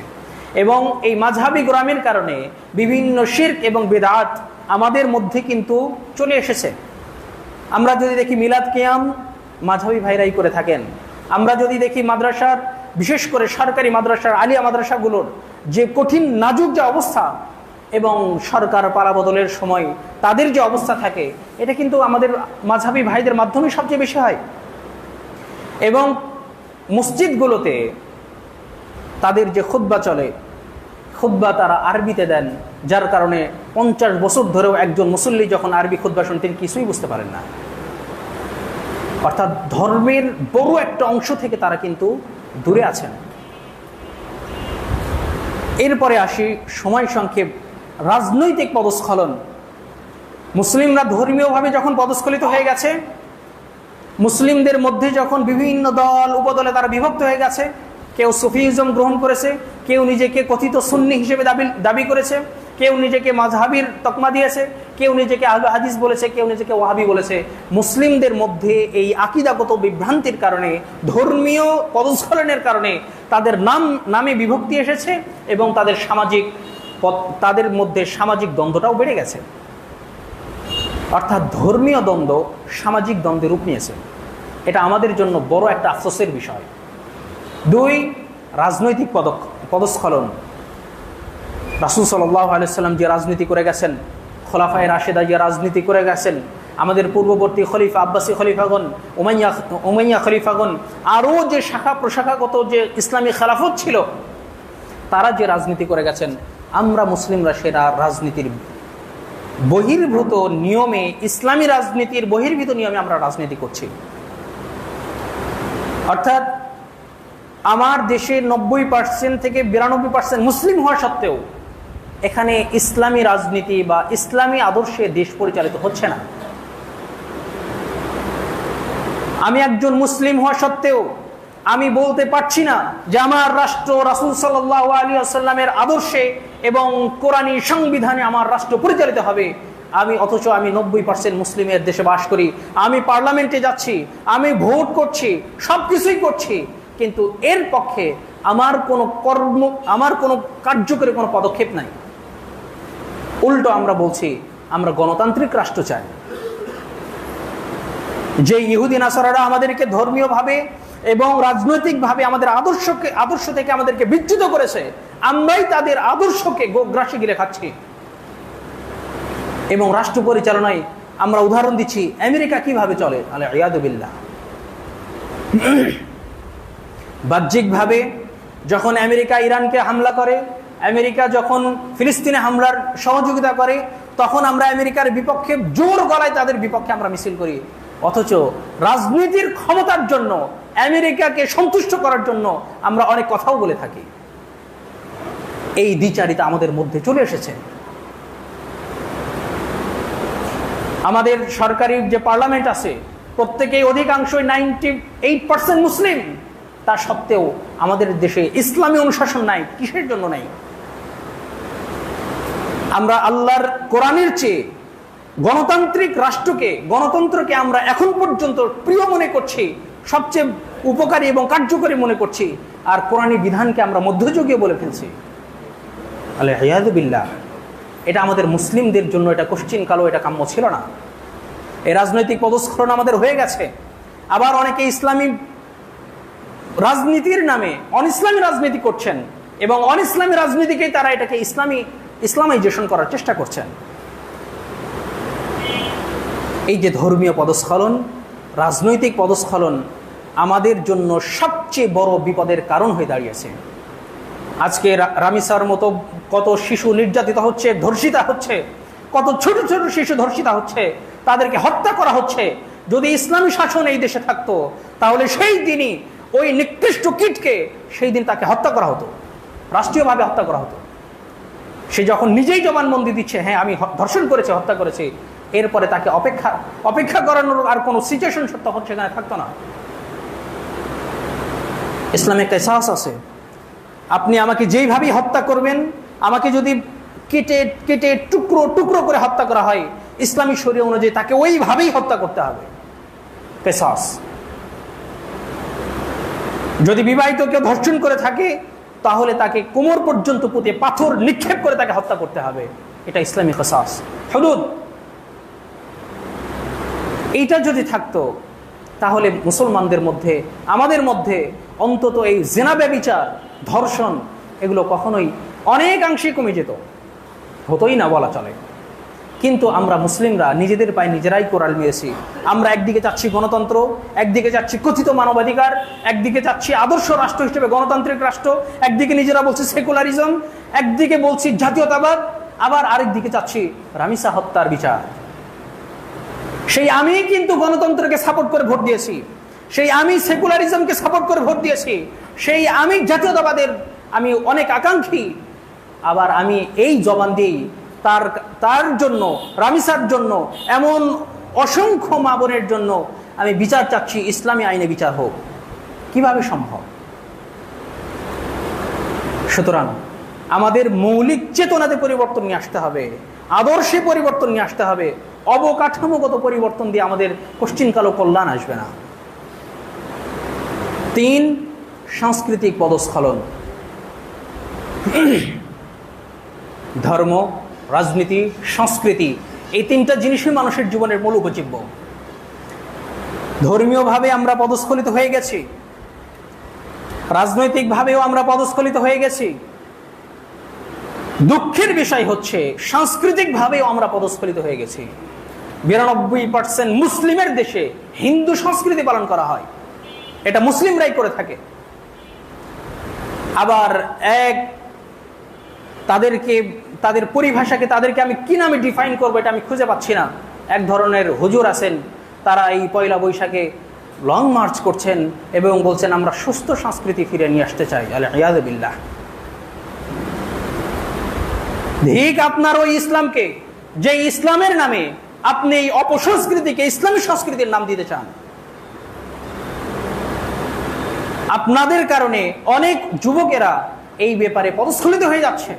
এবং এই মাযহাবী গোলামির কারণে বিভিন্ন শিরক এবং বিদআত আমাদের মধ্যে কিন্তু চলে এসেছে। আমরা যদি দেখি মিলাদ কিয়াম মাযহাবী ভাইরাই করে থাকেন। আমরা যদি দেখি মাদ্রাসার, বিশেষ করে সরকারি মাদ্রাসার, আলিয়া মাদ্রাসাগুলোর যে কঠিন নাজুক যে অবস্থা এবং সরকার পালাবদলের সময় তাদের যে অবস্থা থাকে, এটা কিন্তু আমাদের মাযহাবী ভাইদের মাধ্যমে সবচেয়ে বেশি হয়। এবং মসজিদগুলোতে তাদের যে খুতবা চলে, খুতবা তারা আরবিতে দেন, যার কারণে 50 বছর ধরেও একজন মুসল্লি যখন আরবি খুতবা শুনেন তিনি কিছুই বুঝতে পারেন না। অর্থাৎ ধর্মের বড় একটা অংশ থেকে তারা কিন্তু দূরে আছেন। এরপরে আসি সময় সংক্ষেপ, রাজনৈতিক পদস্খলন। মুসলিমরা ধর্মীয়ভাবে যখন পদস্খলিত হয়ে গেছে, মুসলিমদের মধ্যে যখন বিভিন্ন দল উপদলে তারা বিভক্ত হয়ে গেছে, কেউ সুফিজম গ্রহণ করেছে, কেউ নিজেকে কথিত সুন্নি হিসেবে দাবি করেছে, কেউ নিজেকে মাযহাবীর তকমা দিয়েছে, কেউ নিজেকে আহলে হাদিস বলেছে, কেউ নিজেকে ওয়াহাবি বলেছে। মুসলিমদের মধ্যে এই আকীদাগত বিভ্রান্তির কারণে, ধর্মীয় পদস্খলনের কারণে তাদের নামে বিভক্তি এসেছে এবং তাদের মধ্যে সামাজিক দ্বন্দ্বটাও বেড়ে গেছে। অর্থাৎ ধর্মীয় দ্বন্দ্ব সামাজিক দ্বন্দ্বের রূপ নিয়েছে। এটা আমাদের জন্য বড় একটা আফসোসের বিষয়। 2, রাজনৈতিক পদস্খলন। রাসূল সাল্লাল্লাহু আলাইহি ওয়াসাল্লাম যে রাজনীতি করে গেছেন, খোলাফায়ে রাশেদা যে রাজনীতি করে গেছেন, আমাদের পূর্ববর্তী খলিফা, আব্বাসী খলিফাগণ, উমাইয়া খলিফাগণ, আরও যে শাখা প্রশাখাগত যে ইসলামী খেলাফত ছিল, তারা যে রাজনীতি করে গেছেন, আমরা মুসলিমরা সেরা রাজনীতির বহির্ভূত নিয়মে, ইসলামী রাজনীতির বহির্ভূত নিয়মে আমরা রাজনীতি করছি। অর্থাৎ আমার দেশে 90% থেকে 92% মুসলিম হওয়া সত্ত্বেও এখানে ইসলামী রাজনীতি বা ইসলামী আদর্শে দেশ পরিচালিত হচ্ছে না। আমি একজন মুসলিম হওয়া সত্ত্বেও আমি বলতে পারছি না যে আমার রাষ্ট্র রাসূল সাল্লাল্লাহু আলাইহি ওয়াসাল্লামের আদর্শে এবং কোরআনী সংবিধানে আমার রাষ্ট্র পরিচালিত হবে। অথচ আমি 90% মুসলিমের দেশে বাস করি, আমি পার্লামেন্টে যাচ্ছি, আমি ভোট করছি, সবকিছুই করছি, কিন্তু এর পক্ষে আমার কোনো কার্যকরী কোনো পদক্ষেপ নাই। উল্টো আমরা বলছি আমরা গণতান্ত্রিক রাষ্ট্র চাই। যে ইহুদি নাসারারা আমাদেরকে ধর্মীয়ভাবে এবং রাজনৈতিকভাবে আমাদের আদর্শ থেকে আমাদেরকে বিচ্যুত করেছে, আমরাই তাদের আদর্শকে গ্রাসে গিলে খাচ্ছি। এবং রাষ্ট্র পরিচালনায় আমরা উদাহরণ দিচ্ছি আমেরিকা কিভাবে চলে, আলিয়াদু বিল্লাহ। বাহ্যিকভাবে যখন আমেরিকা ইরানকে হামলা করে, আমেরিকা যখন ফিলিস্তিনে হামলার সহযোগিতা করে, তখন আমরা আমেরিকার বিপক্ষে জোর গলায় তাদের বিপক্ষে আমরা মিছিল করি। অথচ রাজনীতির ক্ষমতার জন্য, আমেরিকাকে সন্তুষ্ট করার জন্য আমরা অনেক কথাও বলে থাকি। এই দ্বিচারিতা আমাদের মধ্যে চলে এসেছে। আমাদের সরকারি যে পার্লামেন্ট আছে প্রত্যেকেই অধিকাংশই 98% মুসলিম, তা সত্ত্বেও আমাদের দেশে ইসলামী অনুশাসন নাই। কিসের জন্য নাই? আমরা আল্লাহর কোরআনের চেয়ে গণতন্ত্রকে আমরা এখন পর্যন্ত প্রিয় মনে করছি, সবচেয়ে উপকারী এবং কার্যকরী মনে করছি, আর কোরআনী বিধানকে আমরা মধ্যযুগীয় বলে ফেলছি। আলিয়াদু বিল্লাহ। এটা আমাদের মুসলিমদের জন্য এটা কোশ্চিন কালো, এটা কাম্য ছিল না। এই রাজনৈতিক পদস্খলন আমাদের হয়ে গেছে। আবার অনেকে ইসলামী রাজনীতির নামে অনইসলামী রাজনীতি করছেন এবং অনইসলামী রাজনীতিকেই তারা এটাকে ইসলামাইজেশন করার চেষ্টা করছেন। এই যে ধর্মীয় পদস্খলন, রাজনৈতিক পদস্খলন আমাদের জন্য সবচেয়ে বড় বিপদের কারণ হয়ে দাঁড়িয়েছে। আজকে রামিসার মতো কত শিশু নির্যাতিত হচ্ছে, ধর্ষিতা হচ্ছে, কত ছোট ছোট শিশু ধর্ষিতা হচ্ছে, তাদেরকে হত্যা করা হচ্ছে। যদি ইসলামী শাসন এই দেশে থাকতো তাহলে সেই দিনই ওই নিকৃষ্ট কীটকে সেই দিন তাকে হত্যা করা হতো, রাষ্ট্রীয়ভাবে হত্যা করা হতো। সে যখন নিজেই জবানবন্দি দিচ্ছে, হ্যাঁ আমি ধর্ষণ করেছি, হত্যা করেছি, এরপরে তাকে অপেক্ষা করানোর আর কোনো সিচুয়েশন তখন সেখানে থাকতো না। ইসলামে কিসাস আছে। আপনি আমাকে যেইভাবেই হত্যা করবেন, আমাকে যদি কেটে কেটে টুকরো টুকরো করে হত্যা করা হয়, ইসলামী শরীয়ত অনুযায়ী তাকে ওইভাবেই হত্যা করতে হবে। কিসাস। যদি বিবাহিত কেউ ধর্ষণ করে থাকে তাহলে তাকে কোমর পর্যন্ত পুঁতে পাথর নিক্ষেপ করে তাকে হত্যা করতে হবে। এটা ইসলামী কিসাস, হুদুদ। এইটা যদি থাকতো তাহলে মুসলমানদের মধ্যে, আমাদের মধ্যে অন্তত এই জিনা, ব্যভিচার, ধর্ষণ এগুলো কখনোই অনেকাংশে কমে যেত, হতোই না বলা চলে। কিন্তু আমরা মুসলিমরা নিজেদের পায়ে নিজেরাই কোরাল মেরেছি। আমরা একদিকে চাচ্ছি গণতন্ত্র, একদিকে চাচ্ছি কথিত মানবাধিকার, একদিকে চাচ্ছি আদর্শ রাষ্ট্র হিসেবে গণতান্ত্রিক রাষ্ট্র, একদিকে নিজেরা বলছি সেকুলারিজম, একদিকে বলছি জাতীয়তাবাদ, আবার আরেকদিকে চাচ্ছি রামিসা হত্যার বিচার। সেই আমি কিন্তু গণতন্ত্রকে সাপোর্ট করে ভোট দিয়েছি, সেই আমি সেকুলারিজমকে সাপোর্ট করে ভোট দিয়েছি, সেই আমি জাতীয়তাবাদের আমি অনেক আকাঙ্ক্ষী। আবার আমি এই জবান দিই তার জন্য, রামিসার জন্য, এমন অসংখ্য মা বোনের জন্য আমি বিচার চাচ্ছি, ইসলামী আইনে বিচার হোক। কিভাবে সম্ভব? সুতরাং আমাদের মৌলিক চেতনাতে পরিবর্তন নিয়ে আসতে হবে, আদর্শে পরিবর্তন নিয়ে আসতে হবে। অবকাঠামোগত পরিবর্তন দিয়ে আমাদের কোশ্চিনকালও কল্যাণ আসবে না। 3, সাংস্কৃতিক পদস্খলন। ধর্ম, রাজনীতি, সংস্কৃতি, এই 3টা জিনিসই মানুষের জীবনের মূল উপজীব্য। ধর্মীয়ভাবে আমরা পদস্খলিত হয়ে গেছি, রাজনৈতিকভাবেও আমরা পদস্খলিত হয়ে গেছি। দুঃখের বিষয় হচ্ছে সাংস্কৃতিকভাবেও আমরা পদস্খলিত হয়ে গেছি। 92% মুসলিমের দেশে হিন্দু সংস্কৃতি পালন করা হয়, এটা মুসলিমরাই করে থাকে। আবার তাদের পরিভাষাকে তাদেরকে আমি কি নামে ডিফাইন করবো এটা আমি খুঁজে পাচ্ছি না। এক ধরনের হুজুর আছেন, তারা এই পয়লা বৈশাখে লং মার্চ করছেন এবং বলছেন আমরা সুস্থ সংস্কৃতি ফিরে নিয়ে আসতে চাই। আলিয়াদু বিল্লাহ। ঠিক আপনার ওই ইসলামকে, যে ইসলামের নামে আপনি এই অপসংস্কৃতিকে ইসলামী সংস্কৃতির নাম দিতে চান। আপনাদের কারণে অনেক যুবকেরা এই ব্যাপারে পদস্খলিত হয়ে যাচ্ছে।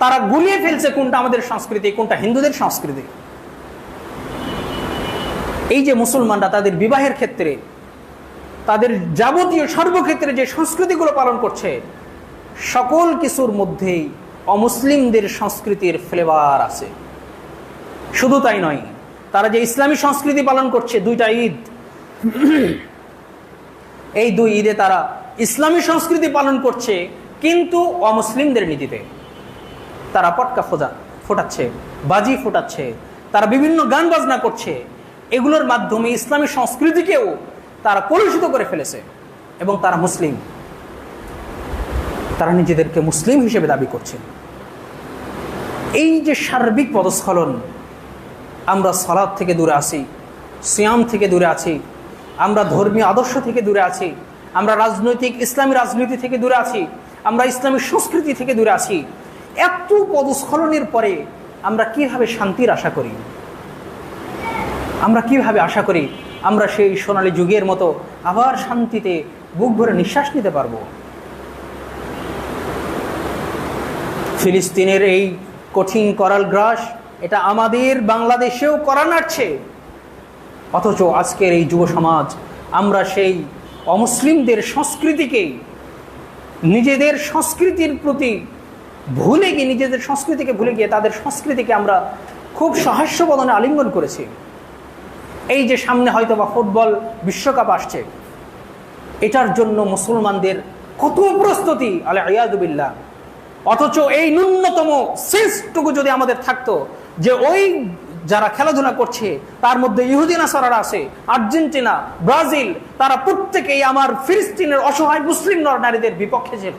তারা গুলিয়ে ফেলছে কোনটা আমাদের সংস্কৃতি, কোনটা হিন্দুদের সংস্কৃতি। এই যে মুসলমানরা তাদের বিবাহের ক্ষেত্রে, তাদের যাবতীয় সর্বক্ষেত্রে যে সংস্কৃতিগুলো পালন করছে, সকল কিছুর মধ্যেই অমুসলিমদের সংস্কৃতির ফ্লেভার আছে। শুধু তাই নয়, তারা যে ইসলামী সংস্কৃতি পালন করছে, দুইটা ঈদ, এই দুই ঈদে তারা ইসলামী সংস্কৃতি পালন করছে, কিন্তু অমুসলিমদের নীতিতে। তারা পটকা ফোটাচ্ছে, বাজি ফোটাচ্ছে, তারা বিভিন্ন গান বাজনা করছে। এগুলোর মাধ্যমে ইসলামী সংস্কৃতিকেও তারা কলুষিত করে ফেলেছে। এবং তারা মুসলিম, তারা নিজেদেরকে মুসলিম হিসেবে দাবি করছে। এই যে সার্বিক পদস্খলন, আমরা সালাত থেকে দূরে আছি, সিয়াম থেকে দূরে আছি, আমরা ধর্মীয় আদর্শ থেকে দূরে আছি, আমরা রাজনৈতিক ইসলামী রাজনীতি থেকে দূরে আছি, আমরা ইসলামী সংস্কৃতি থেকে দূরে আছি। এত পদস্খলনের পরে আমরা কিভাবে শান্তির আশা করি? আমরা কিভাবে আশা করি আমরা সেই সোনালী যুগের মতো আবার শান্তিতে বুক ভরে নিঃশ্বাস নিতে পারবো? ফিলিস্তিনের এই কঠিন করাল গ্রাস, এটা আমাদের বাংলাদেশেও করা নাড়ছে। অথচ আজকের এই যুব সমাজ, আমরা সেই অমুসলিমদের সংস্কৃতিকে, নিজেদের সংস্কৃতির প্রতি ভুলে গিয়ে, নিজেদের সংস্কৃতিকে ভুলে গিয়ে তাদের সংস্কৃতিকে আমরা খুব সহাস্যবদনে আলিঙ্গন করেছি। এই যে সামনে হয়তো বা ফুটবল বিশ্বকাপ আসছে, এটার জন্য মুসলমানদের কত প্রস্তুতি, আলিয়াযু বিল্লাহ। অথচ এই ন্যূনতম সেন্সটুকু যদি আমাদের থাকতো যে ওই যারা খেলাধুলা করছে তার মধ্যে ইহুদি নাসারারা আছে, আর্জেন্টিনা, ব্রাজিল, তারা প্রত্যেকেই আমার ফিলিস্তিনের অসহায় মুসলিম নারীদের বিপক্ষে ছিল।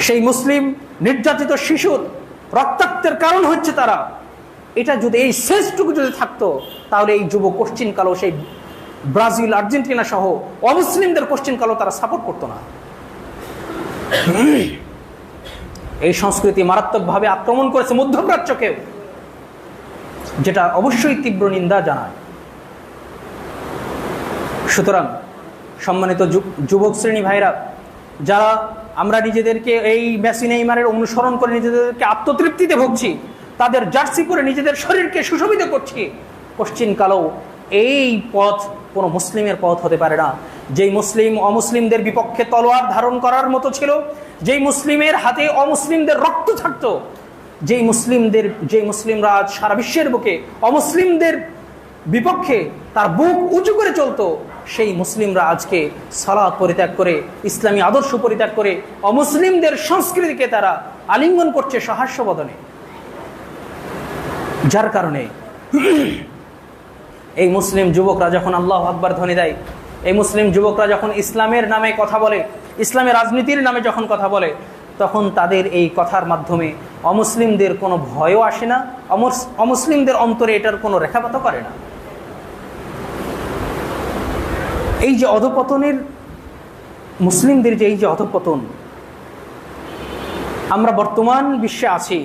সেই মুসলিম নির্যাতিত শিশুর রক্তাক্তের কারণ হচ্ছে তারা। এটা যদি এই শেষটুকু যদি থাকতো, তাহলে এই যুব কোশ্চিন কালো সেই ব্রাজিল, আর্জেন্টিনা সহ অমুসলিমদের কোশ্চিন কালো তারা সাপোর্ট করতো না। এই সংস্কৃতি মারাত্মকভাবে আক্রমণ করেছে মধ্যপ্রাচ্যকেও, যেটা অবশ্যই তীব্র নিন্দা জানায়। সুতরাং সম্মানিত যুবক শ্রেণী ভাইরা, যারা আমরা নিজেদেরকে এই মেসি নেইমারের অনুসরণ করে নিজেদেরকে আত্মতৃপ্তিতে ভুগছি, তাদের জার্সি পরে নিজেদের শরীরকে সুশোভিত করছি, কোশ্চিন কালো এই পথ কোনো মুসলিমের পথ হতে পারে না। যেই মুসলিম অমুসলিমদের বিপক্ষে তলোয়ার ধারণ করার মতো ছিল, যেই মুসলিমের হাতে অমুসলিমদের রক্ত থাকতো, যেই মুসলিমরা আজ সারা বিশ্বের বুকে অমুসলিমদের বিপক্ষে তার বুক উঁচু করে চলতো, সেই মুসলিমরা আজকে সালাত পরিত্যাগ করে, ইসলামী আদর্শ পরিত্যাগ করে অমুসলিমদের সংস্কৃতিকে তারা আলিঙ্গন করছে সহাস্যবদনে। যার কারণে এই মুসলিম যুবকরা যখন আল্লাহু আকবার ধ্বনি দেয়, এই মুসলিম যুবকরা যখন ইসলামের নামে কথা বলে, ইসলামের রাজনীতির নামে যখন কথা বলে, তখন তাদের এই কথার মাধ্যমে অমুসলিমদের কোনো ভয়ও আসে না, অমুসলিমদের অন্তরে এটার কোনো রেখাপাতও করে না। এই যে অধঃপতনের, মুসলিমদের যে এই যে অধঃপতন, আমরা বর্তমান বিশ্বে আছি,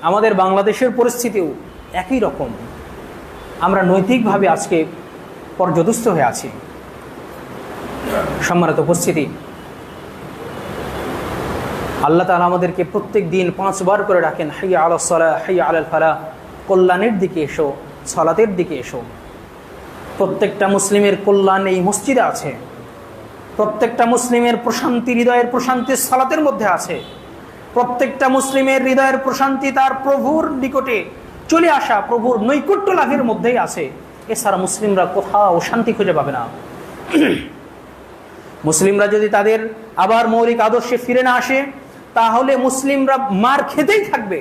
আমাদের বাংলাদেশের পরিস্থিতিও একই রকম। আমরা নৈতিকভাবে আজকে পর্যদস্ত হয়ে আছি। সম্মানিত উপস্থিতি, আল্লাহ তাআলা আমাদেরকে প্রত্যেক দিন 5 বার করে ডাকেন, হাইয়া আলাস সালাহ, হাইয়া আলাল ফালাহ, কল্যাণের দিকে এসো, সালাতের দিকে এসো। প্রত্যেকটা মুসলিমের কল্যাণ এই মসজিদে আছে, প্রত্যেকটা মুসলিমের প্রশান্তি, হৃদয়ের প্রশান্তি সালাতের মধ্যে আছে। প্রত্যেকটা মুসলিমের হৃদয়ের প্রশান্তি তার প্রভুর নিকটে চলে আসা, প্রভুর নৈকট্য লাভের মধ্যেই আছে। এছাড়া মুসলিমরা কোথাও শান্তি খুঁজে পাবে না। মুসলিমরা যদি তাদের আবার মৌলিক আদর্শে ফিরে না আসে, তাহলে মুসলিমরা মার খেতেই থাকবে।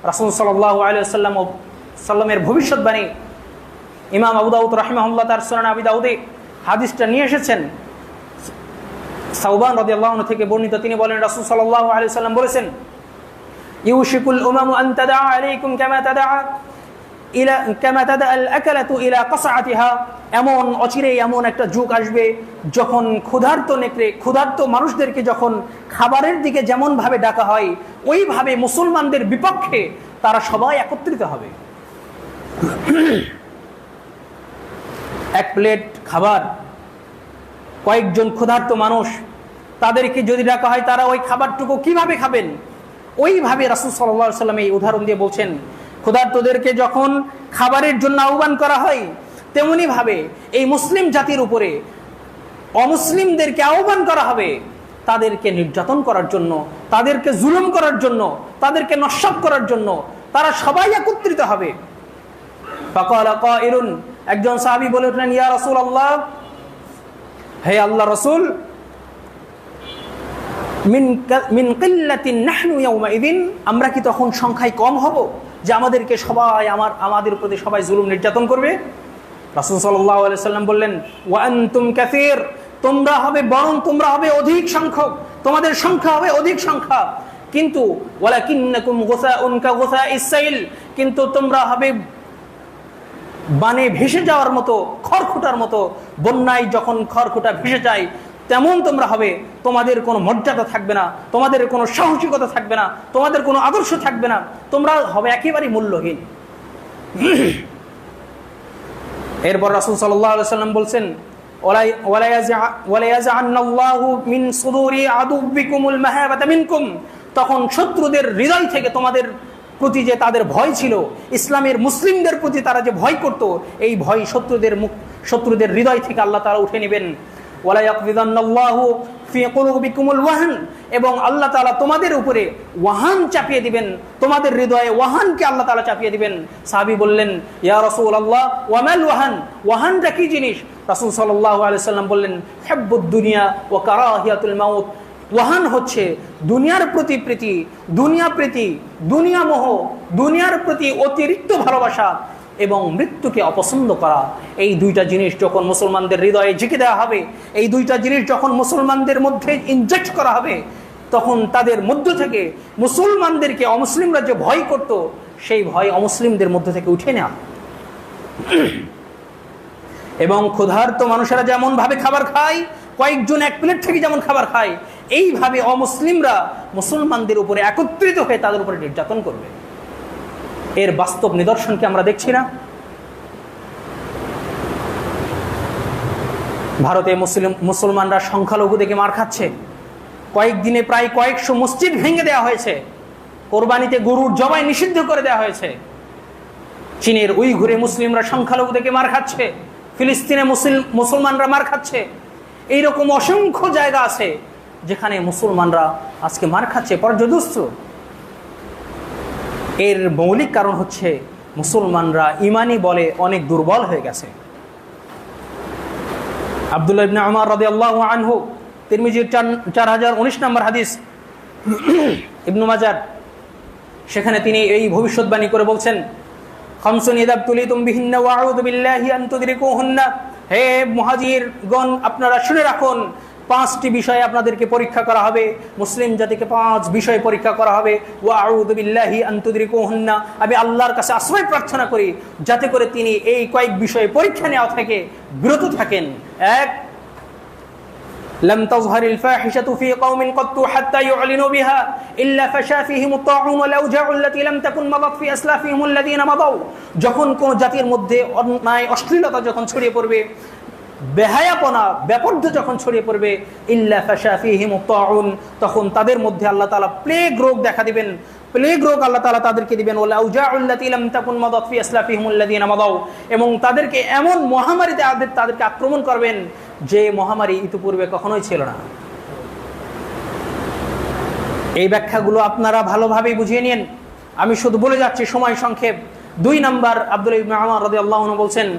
রাসূল সাল্লাল্লাহু আলাইহি ওয়াসাল্লামের ভবিষ্যৎবাণী ইমাম আবু দাউদ রাহিমাহুল্লাহ তার সুনান আবি দাউদে হাদিসটা নিয়ে এসেছেন। সাওবান রাদিয়াল্লাহু আনহু থেকে বর্ণিত, তিনি বলেন রাসূল সাল্লাল্লাহু আলাইহি ওয়াসাল্লাম বলেছেন, ইউশিকুল উমামু আন তাদা আলাইকুম কামা তাদা আল আকালাতু ইলা কাসআতিহা। এমন অচিরেই এমন একটা যুগ আসবে যখন ক্ষুধার্ত মানুষদেরকে যখন খাবারের দিকে যেমন ভাবে ডাকা হয়, ওইভাবে মুসলমানদের বিপক্ষে তারা সবাই একত্রিত হবে। এক প্লেট খাবার কয়েকজন ক্ষুধার্ত মানুষ, তাদেরকে যদি ডাকা হয় তারা ওই খাবারটুকু কিভাবে খাবেন? ওইভাবে রাসূল সাল্লাল্লাহু আলাইহি ওয়াসাল্লাম এই উদাহরণ দিয়ে বলছেন, ক্ষুধার্তদেরকে যখন খাবারের জন্য আহ্বান করা হয়, তেমনি ভাবে এই মুসলিম জাতির উপরে অমুসলিমদেরকে আহ্বান করা হবে তাদেরকে নির্যাতন করার জন্য, তাদেরকে জুলুম করার জন্য, তাদেরকে নস্যাৎ করার জন্য। তারা সবাই একত্রিত হবে। ফাকালা কাইলুন, একজন সাহাবী বলে উঠলেন, ইয়া রাসূলুল্লাহ, হে আল্লাহ রাসূল, মিন কিল্লাতিন নাহনু ইয়াউমাইযিন, আমরা কি তখন সংখ্যায় কম হব যে আমাদেরকে সবাই আমাদের প্রতি সবাই জুলুম নির্যাতন করবে? রাসূল সাল্লাল্লাহু আলাইহি সাল্লাম বললেন, ওয়া আনতুম কাসীর, তোমরা হবে অধিক সংখ্যক, তোমাদের সংখ্যা হবে অধিক সংখ্যা, কিন্তু ওয়ালাকিন্নাকুম গুসাউন কাগুসাইস সাইল, কিন্তু তোমরা হবে বানে ভেসে যাওয়ার মতো, খড়কুটার মতো। বন্যায় যখন খড়কুটা ভেসে যায় তেমন তোমরা হবে। তোমাদের কোনো মর্যাদা থাকবে না, তোমাদের কোনো সাহসিকতা থাকবে না, তোমাদের কোনো আদর্শ থাকবে না, তোমরা হবে একেবারেই মূল্যহীন। এরপর রাসূল সাল্লাল্লাহু আলাইহি ওয়াসাল্লাম বলছেন, ওয়ালা ইয়াজআন্নাল্লাহু মিন সুদুরি আদুবিকুমুল মাহাবাতা মিনকুম, তখন শত্রুদের হৃদয় থেকে তোমাদের প্রতি যে তাদের ভয় ছিল, ইসলামের মুসলিমদের প্রতি তারা যে ভয় করত, এই ভয় শত্রুদের হৃদয় থেকে আল্লাহ তাআলা উঠে নেবেন। ওয়ালা ইয়াকযিদান্নাল্লাহু ফি কুলুবিকুমুল ওয়াহন, এবং আল্লাহ তাআলা তোমাদের উপরে ওয়াহান চাপিয়ে দিবেন, তোমাদের হৃদয়ে ওয়াহানকে আল্লাহ তাআলা চাপিয়ে দিবেন। সাহাবী বললেন, ইয়া রাসূলুল্লাহ, ওয়া মাল ওয়াহান, ওয়াহানটা কি জিনিস? রাসূল সাল্লাল্লাহু আলাইহি সাল্লাম বললেন, হুব্বুদ দুনিয়া ওয়া কারাহিয়াতুল মাউত, ওয়াহান হচ্ছে দুনিয়ার প্রতি প্রীতি, দুনিয়া মোহ, দুনিয়ার প্রতি অতিরিক্ত ভালোবাসা এবং মৃত্যুকে অপছন্দ করা। এই দুইটা জিনিস যখন মুসলমানদের হৃদয়ে ঝেঁকে দেওয়া হবে, এই দুইটা জিনিস যখন মুসলমানদের মধ্যে ইনজেক্ট করা হবে, তখন তাদের মধ্য থেকে মুসলমানদেরকে অমুসলিমরা যে ভয় করত, সেই ভয় অমুসলিমদের মধ্য থেকে উঠে নেওয়া। এবং ক্ষুধার্ত মানুষেরা যেমন ভাবে খাবার খায়, কয়েকজন এক প্লেট থেকে যেমন খাবার খায়, এইভাবে অমুসলিমরা মুসলমানদের উপরে একত্রিত হয়ে তাদের উপরে নির্যাতন করবে। এর বাস্তব নিদর্শনকে আমরা দেখছি না? ভারতে মুসলমানরা সংখ্যালঘু থেকে মার খাচ্ছে। কয়েকদিনে প্রায় কয়েকশো মসজিদ ভেঙে দেওয়া হয়েছে, কোরবানিতে গরুর জবাই নিষিদ্ধ করে দেওয়া হয়েছে। চীনের উইঘুরে মুসলিমরা সংখ্যালঘু থেকে মার খাচ্ছে, ফিলিস্তিনে মুসলমানরা মার খাচ্ছে। এইরকম অসংখ্য জায়গা আছে যেখানে মুসলমানরা আজকে মার খাচ্ছে, পর্যদস্ত। এর মৌলিক কারণ হচ্ছে মুসলমানরা ইমানি বলে অনেক দুর্বল হয়ে গেছে। আব্দুল্লাহ ইবনে উমর রাদিয়াল্লাহু আনহু, তিরমিজির 4019 নম্বর হাদিস, ইবনে মাজাহ, সেখানে তিনি এই ভবিষ্যৎবাণী করে বলছেন, খামসুন ইযাবতুলিতুম বিহিন্না ওয়া আউযু বিল্লাহি আন তুদরিকুহুন্না, হে মুহাজিরগণ, আপনারা শুনে রাখুন, 5টি বিষয়ে আপনাদেরকে পরীক্ষা করা হবে। মুসলিম জাতিকে 5 বিষয়ে পরীক্ষা করা হবে। ওয়া আউযু বিল্লাহি আন তুদরিকুহুন্না, আমি আল্লাহর কাছে আশ্রয় প্রার্থনা করি যাতে করে তিনি এই কয়েক বিষয়ে পরীক্ষা নেওয়া থেকে বিরত থাকেন। 1, لم تظهر الفاحشة في قوم قط حتى يعلنوا بها إلا فشا فيهم الطاعون والأوجاع التي لم تكن مضت في أسلافهم الذين مضوا, যখন কোন জাতির মধ্যে অন্যায় অশ্লীলতা যখন ছড়িয়ে পড়বে, বেহায়াপনা ব্যাপর্য যখন ছড়িয়ে পড়বে, ইল্লা ফাশা ফীহিম আত-তাউন, তখন তাদের মধ্যে আল্লাহ তাআলা প্লেগ রোগ দেখা দিবেন। প্লেগ রোগ আল্লাহ তাআলা তাদেরকে দিবেন। ওয়াল আউজাউল্লাতী লাম তাকুন মাদাত ফি আসলাফিহিমুল্লাযীনা মাদাউ, এবং তাদেরকে এমন মহামারীতে তাদেরকে আক্রমণ করবেন যে মহামারী ইতিপূর্বে কখনোই ছিল না। এই ব্যাখ্যাগুলো আপনারা ভালোভাবেই বুঝিয়ে নিন, আমি শুধু বলে যাচ্ছি, সময় সংক্ষেপ। 2 নম্বর, আব্দুল্লাহ ইবনে উমর রাদিয়াল্লাহু আনহু বলছেন,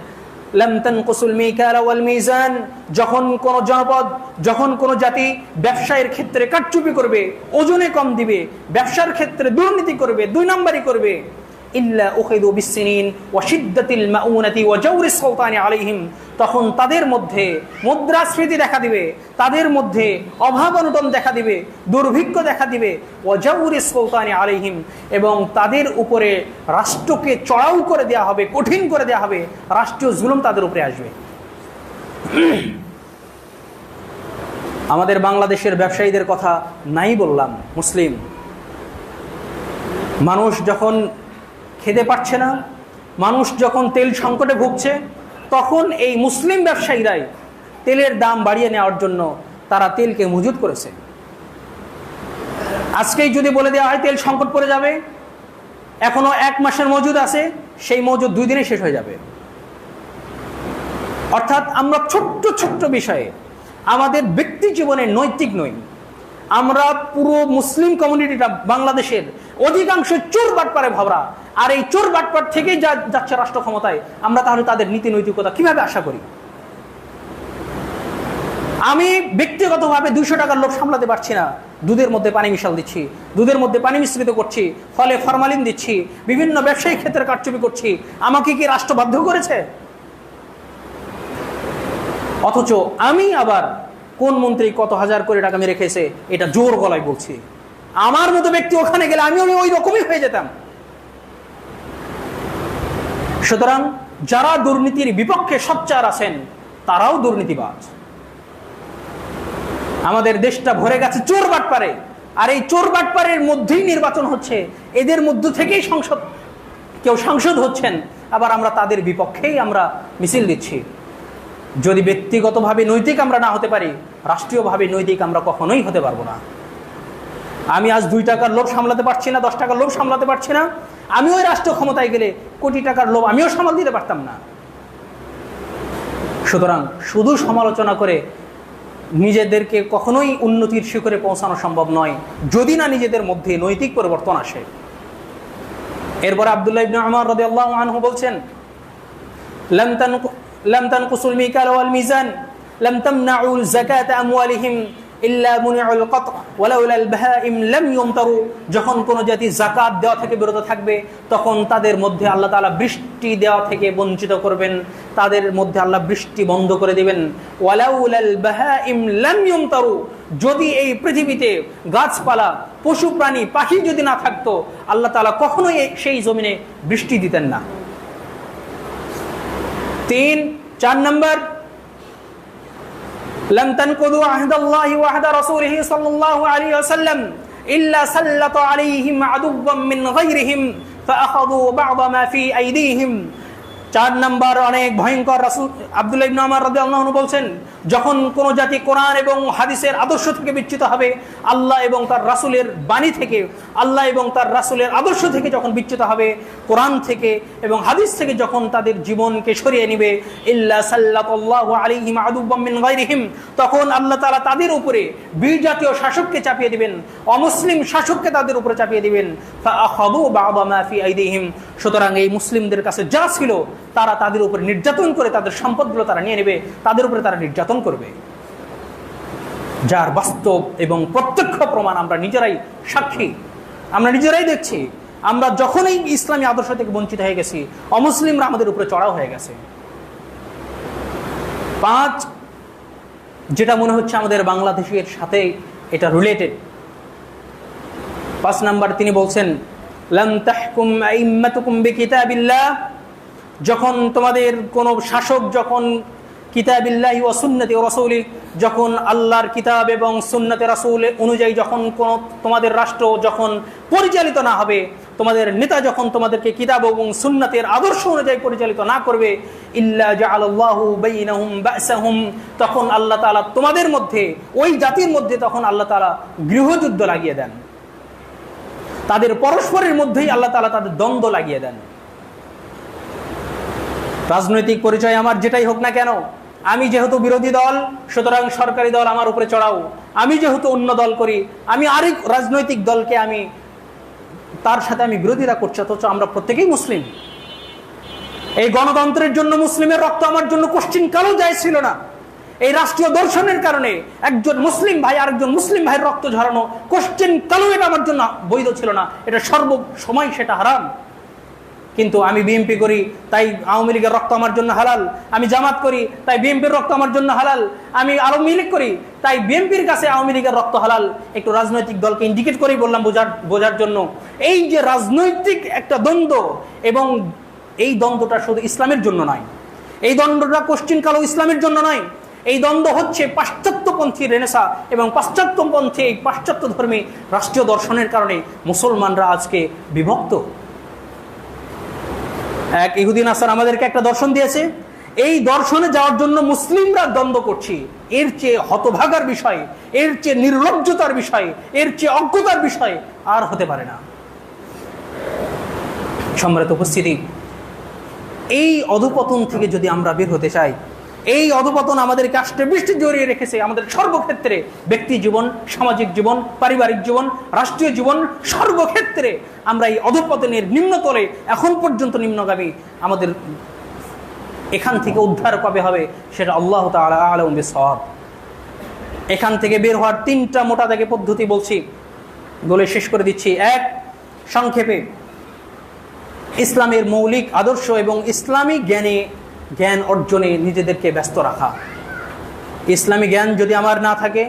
লাম তানকুসুল মিকাল ওয়াল মিজান, যখন কোন জনপদ, যখন কোন জাতি ব্যবসায়ের ক্ষেত্রে কারচুপি করবে, ওজনে কম দিবে, ব্যবসার ক্ষেত্রে দুর্নীতি করবে, 2 নম্বরই করবে, ইল্লা উখিযু বিসসিনিন ওয়া শিদ্দাতিল মাউনাতি ওয়া জাওরিস সুলতানি আলাইহিম, তখন তাদের মধ্যে মুদ্রাস্ফীতি দেখা দিবে, তাদের মধ্যে অভাব অনটন দেখা দিবে, দুর্ভিক্ষ দেখা দিবে, ওয়া জাওরিস সুলতানি আলাইহিম, এবং তাদের উপরে রাষ্ট্রকে চড়াও করে দেওয়া হবে, কঠিন করে দেওয়া হবে, রাষ্ট্রীয় জুলুম তাদের উপরে আসবে। আমাদের বাংলাদেশের ব্যবসায়ীদের কথা নাই বললাম। মুসলিম মানুষ যখন খেতে পারছে না, মানুষ যখন তেল সংকটে ভুগছে, তখন এই মুসলিম ব্যবসায়ীরাই তেলের দাম বাড়িয়ে নেওয়ার জন্য তারা তেলকে মজুত করেছে। আজকেই যদি বলে দেওয়া হয় তেল সংকট পড়ে যাবে, এখনো 1 মাসের মজুদ আছে, সেই মজুদ 2 দিনে শেষ হয়ে যাবে। অর্থাৎ আমরা ছোট্ট ছোট্ট বিষয়ে আমাদের ব্যক্তি জীবনে নৈতিক নই, আমরা পুরো মুসলিম কমিউনিটিটা বাংলাদেশের অধিকাংশ চোর বাটপারে ভরা, আর এই চোর বাটপার থেকেই যাচ্ছে রাষ্ট্র ক্ষমতায়। আমরা তাহলে তাদের নীতি নৈতিকতা কিভাবে আশা করি? আমি ব্যক্তিগতভাবে 200 টাকার লোভ সামলাতে পারছি না, দুধের মধ্যে পানি মিশাল দিচ্ছি, দুধের মধ্যে পানি মিশ্রিত করছি, ফলে ফরমালিন দিচ্ছি, বিভিন্ন ব্যবসায়িক ক্ষেত্রে কারচুপি করছি, আমাকে কি রাষ্ট্র বাধ্য করেছে? অথচ আমি আবার কোন মন্ত্রী কত হাজার কোটি টাকা মেরে খেয়েছে এটা জোর গলায় বলছি। আমার মতো ব্যক্তি ওখানে গেলে আমিও ওই রকমই হয়ে যেতাম। সুতরাং যারা দুর্নীতির বিপক্ষে সোচ্চার আছেন তারাও দুর্নীতিবাজ। আমাদের দেশটা ভরে গেছে চোর বাটপারে, আর এই চোর বাটপারের মধ্যেই নির্বাচন হচ্ছে, এদের মধ্য থেকেই কেউ সাংসদ হচ্ছেন, আবার আমরা তাদের বিপক্ষেই আমরা মিছিল দিচ্ছি। যদি ব্যক্তিগতভাবে নৈতিক আমরা না হতে পারি, রাষ্ট্রীয়ভাবে নৈতিক আমরা কখনোই হতে পারবো না। আমি আজ 2 টাকার লোভ সামলাতে পারছি না, 10 টাকার লোভ সামলাতে পারছি না, আমি ওই রাষ্ট্র ক্ষমতায় গেলে কোটি টাকার লোভ আমিও সামাল দিতে পারতাম না। সুতরাং শুধু সমালোচনা করে নিজেদেরকে কখনোই উন্নতির শিখরে পৌঁছানো সম্ভব নয়, যদি না নিজেদের মধ্যে নৈতিক পরিবর্তন আসে। এরপর আব্দুল্লাহ ইবনে উমর রাদিয়াল্লাহু আনহু বলছেন, লাম তানকুসুল মিকাল ওয়াল মিজান লাম তামনাউল যাকাত আমওয়ালিহিম ইল্লা মুনিউল কত ওয়ালাউলাল বাহাইম লাম ইউমতারু। যখন কোন জাতি যাকাত দেওয়া থেকে বিরত থাকবে, তখন তাদের মধ্যে আল্লাহ তাআলা বৃষ্টি দেওয়া থেকে বঞ্চিত করবেন, তাদের মধ্যে আল্লাহ বৃষ্টি বন্ধ করে দিবেন। ওয়ালাউলাল বাহাইম লাম ইউমতারু, যদি এই পৃথিবীতে গাছপালা, পশু প্রাণী, পাখি যদি না থাকতো, আল্লাহ তাআলা কখনোই সেই জমিনে বৃষ্টি দিতেন না। 4 নম্বর, لم تنقضوا عهد الله وعهد رسوله صلى الله عليه وسلم إلا سلط عليهم عدوا من غيرهم فأخذوا بعض ما في أيديهم। 4 নম্বর অনেক ভয়ঙ্কর। রাসূল আব্দুল্লাহ ইবনে উমর রাদিয়াল্লাহু আনহু বলছেন, যখন কোন জাতি কোরআন এবং হাদিসের আদর্শ থেকে বিচ্যুত হবে, আল্লাহ এবং তার রাসূলের বাণী থেকে, আল্লাহ এবং তার রাসূলের আদর্শ থেকে যখন বিচ্যুত হবে, কোরআন থেকে এবং হাদিস থেকে যখন তাদের জীবনকে সরিয়ে নেবে, ইল্লা সাল্লাল্লাহু আলাইহিম আদুওয়াম মিন গায়রিহিম, তখন আল্লাহ তাআলা তাদের উপরে বিজাতীয় শাসককে চাপিয়ে দিবেন, অমুসলিম শাসককে তাদের উপরে চাপিয়ে দিবেন। ফাআখাযু বা'দা মা ফি আইদিহিম, সুতরাং এই মুসলিমদের কাছে যা ছিল তারা তাদের উপরে নির্যাতন করে তাদের সম্পদগুলো তারা নিয়ে নেবে, তাদের উপরে তারা নির্যাতন করবে, যার বাস্তব এবং প্রত্যক্ষ প্রমাণ আমরা নিজেরাই সাক্ষী, আমরা নিজেরাই দেখছি। আমরা যখনই ইসলামী আদর্শ থেকে বঞ্চিত হয়ে গেছি, অমুসলিমরা আমাদের উপরে চড়াও হয়ে গেছে। 5, যেটা মনে হচ্ছে আমাদের বাংলাদেশের সাথে এটা রিলেটেড। 5 নাম্বার তিনি বলছেন, লাম তাহকুম আইম্মাতুকুম বিকিতাবিল্লাহ, যখন তোমাদের কোন শাসক যখন কিতাবিল্লাহি ওয়া সুন্নতি রাসূলি, যখন আল্লাহর কিতাব এবং সুন্নতে রাসূল অনুযায়ী যখন কোন তোমাদের রাষ্ট্র যখন পরিচালিত না হবে, তোমাদের নেতা যখন তোমাদেরকে কিতাব এবং সুন্নতের আদর্শ অনুযায়ী পরিচালিত না করবে, ইল্লা জাআলাল্লাহু বাইনাহুম বা'সাহুম, তখন আল্লাহ তাআলা তোমাদের মধ্যে, ওই জাতির মধ্যে তখন আল্লাহ তাআলা গৃহযুদ্ধ লাগিয়ে দেন, তাদের পরস্পরের মধ্যেই আল্লাহ তাআলা তাদের দ্বন্দ্ব লাগিয়ে দেন। রাজনৈতিক পরিচয় আমার যেটাই হোক না কেন, আমি যেহেতু বিরোধী দল, সুতরাং সরকারি দল আমার উপরে চড়াও, আমি যেহেতু অন্য দল করি, আমি আরেক রাজনৈতিক দলকে আমি তার সাথে আমি বিরোধিতা করছি, অথচ আমরা প্রত্যেকেই মুসলিম। এই গণতন্ত্রের জন্য মুসলিমের রক্ত আমার জন্য কোশ্চিন কালো যায় ছিল না। এই রাষ্ট্রীয় দর্শনের কারণে একজন মুসলিম ভাই আরেকজন মুসলিম ভাইয়ের রক্ত ঝরানো কোশ্চিন কালো, এটা আমার জন্য বৈধ ছিল না, এটা সর্বসময় সেটা হারাম। কিন্তু আমি বিএনপি করি তাই আওয়ামী লীগের রক্ত আমার জন্য হালাল, আমি জামাত করি তাই বিএনপির রক্ত আমার জন্য হালাল, আমি আওয়ামী লীগ করি তাই বিএনপির কাছে আওয়ামী লীগের রক্ত হালাল। একটু রাজনৈতিক দলকে ইন্ডিকেট করেই বললাম বোঝার জন্য। এই যে রাজনৈতিক একটা দ্বন্দ্ব, এবং এই দ্বন্দ্বটা শুধু ইসলামের জন্য নয়, এই দ্বন্দ্বটা কোশ্চিন কালো ইসলামের জন্য নয়, এই দ্বন্দ্ব হচ্ছে পাশ্চাত্যপন্থী রেনেসা এবং পাশ্চাত্যপন্থী এই পাশ্চাত্য ধর্মী রাষ্ট্রীয় দর্শনের কারণে মুসলমানরা আজকে বিভক্ত। এক ইহুদি নাসার আমাদেরকে একটা দর্শন দিয়েছে, এই দর্শনে যাওয়ার জন্য মুসলিমরা দ্বন্দ্ব করছি, এর চেয়ে হতভাগার বিষয়, এর চেয়ে নির্লজ্জতার বিষয়, এর চেয়ে অজ্ঞতার বিষয় আর হতে পারে না। সম্মানিত উপস্থিতি, এই অধঃপতন থেকে যদি আমরা বের হতে চাই, এই অধঃপতন আমাদেরকে আষ্টেপৃষ্টে জড়িয়ে রেখেছে আমাদের সর্বক্ষেত্রে, ব্যক্তি জীবন, সামাজিক জীবন, পারিবারিক জীবন, রাষ্ট্রীয় জীবন, সর্বক্ষেত্রে আমরা এই অধঃপতনের নিম্নতলে এখন পর্যন্ত নিম্নগামী। আমাদের এখান থেকে উদ্ধার কবে হবে সেটা আল্লাহ তাআলা আ'লামু বিস-সাওয়াব। এখান থেকে বের হওয়ার 3টা মোটা দাগে পদ্ধতি বলছি, বলে শেষ করে দিচ্ছি। এক, সংক্ষেপে ইসলামের মৌলিক আদর্শ এবং ইসলামী জ্ঞান অর্জনে নিজেদেরকে ব্যস্ত রাখা। ইসলামী জ্ঞান যদি আমার না থাকে,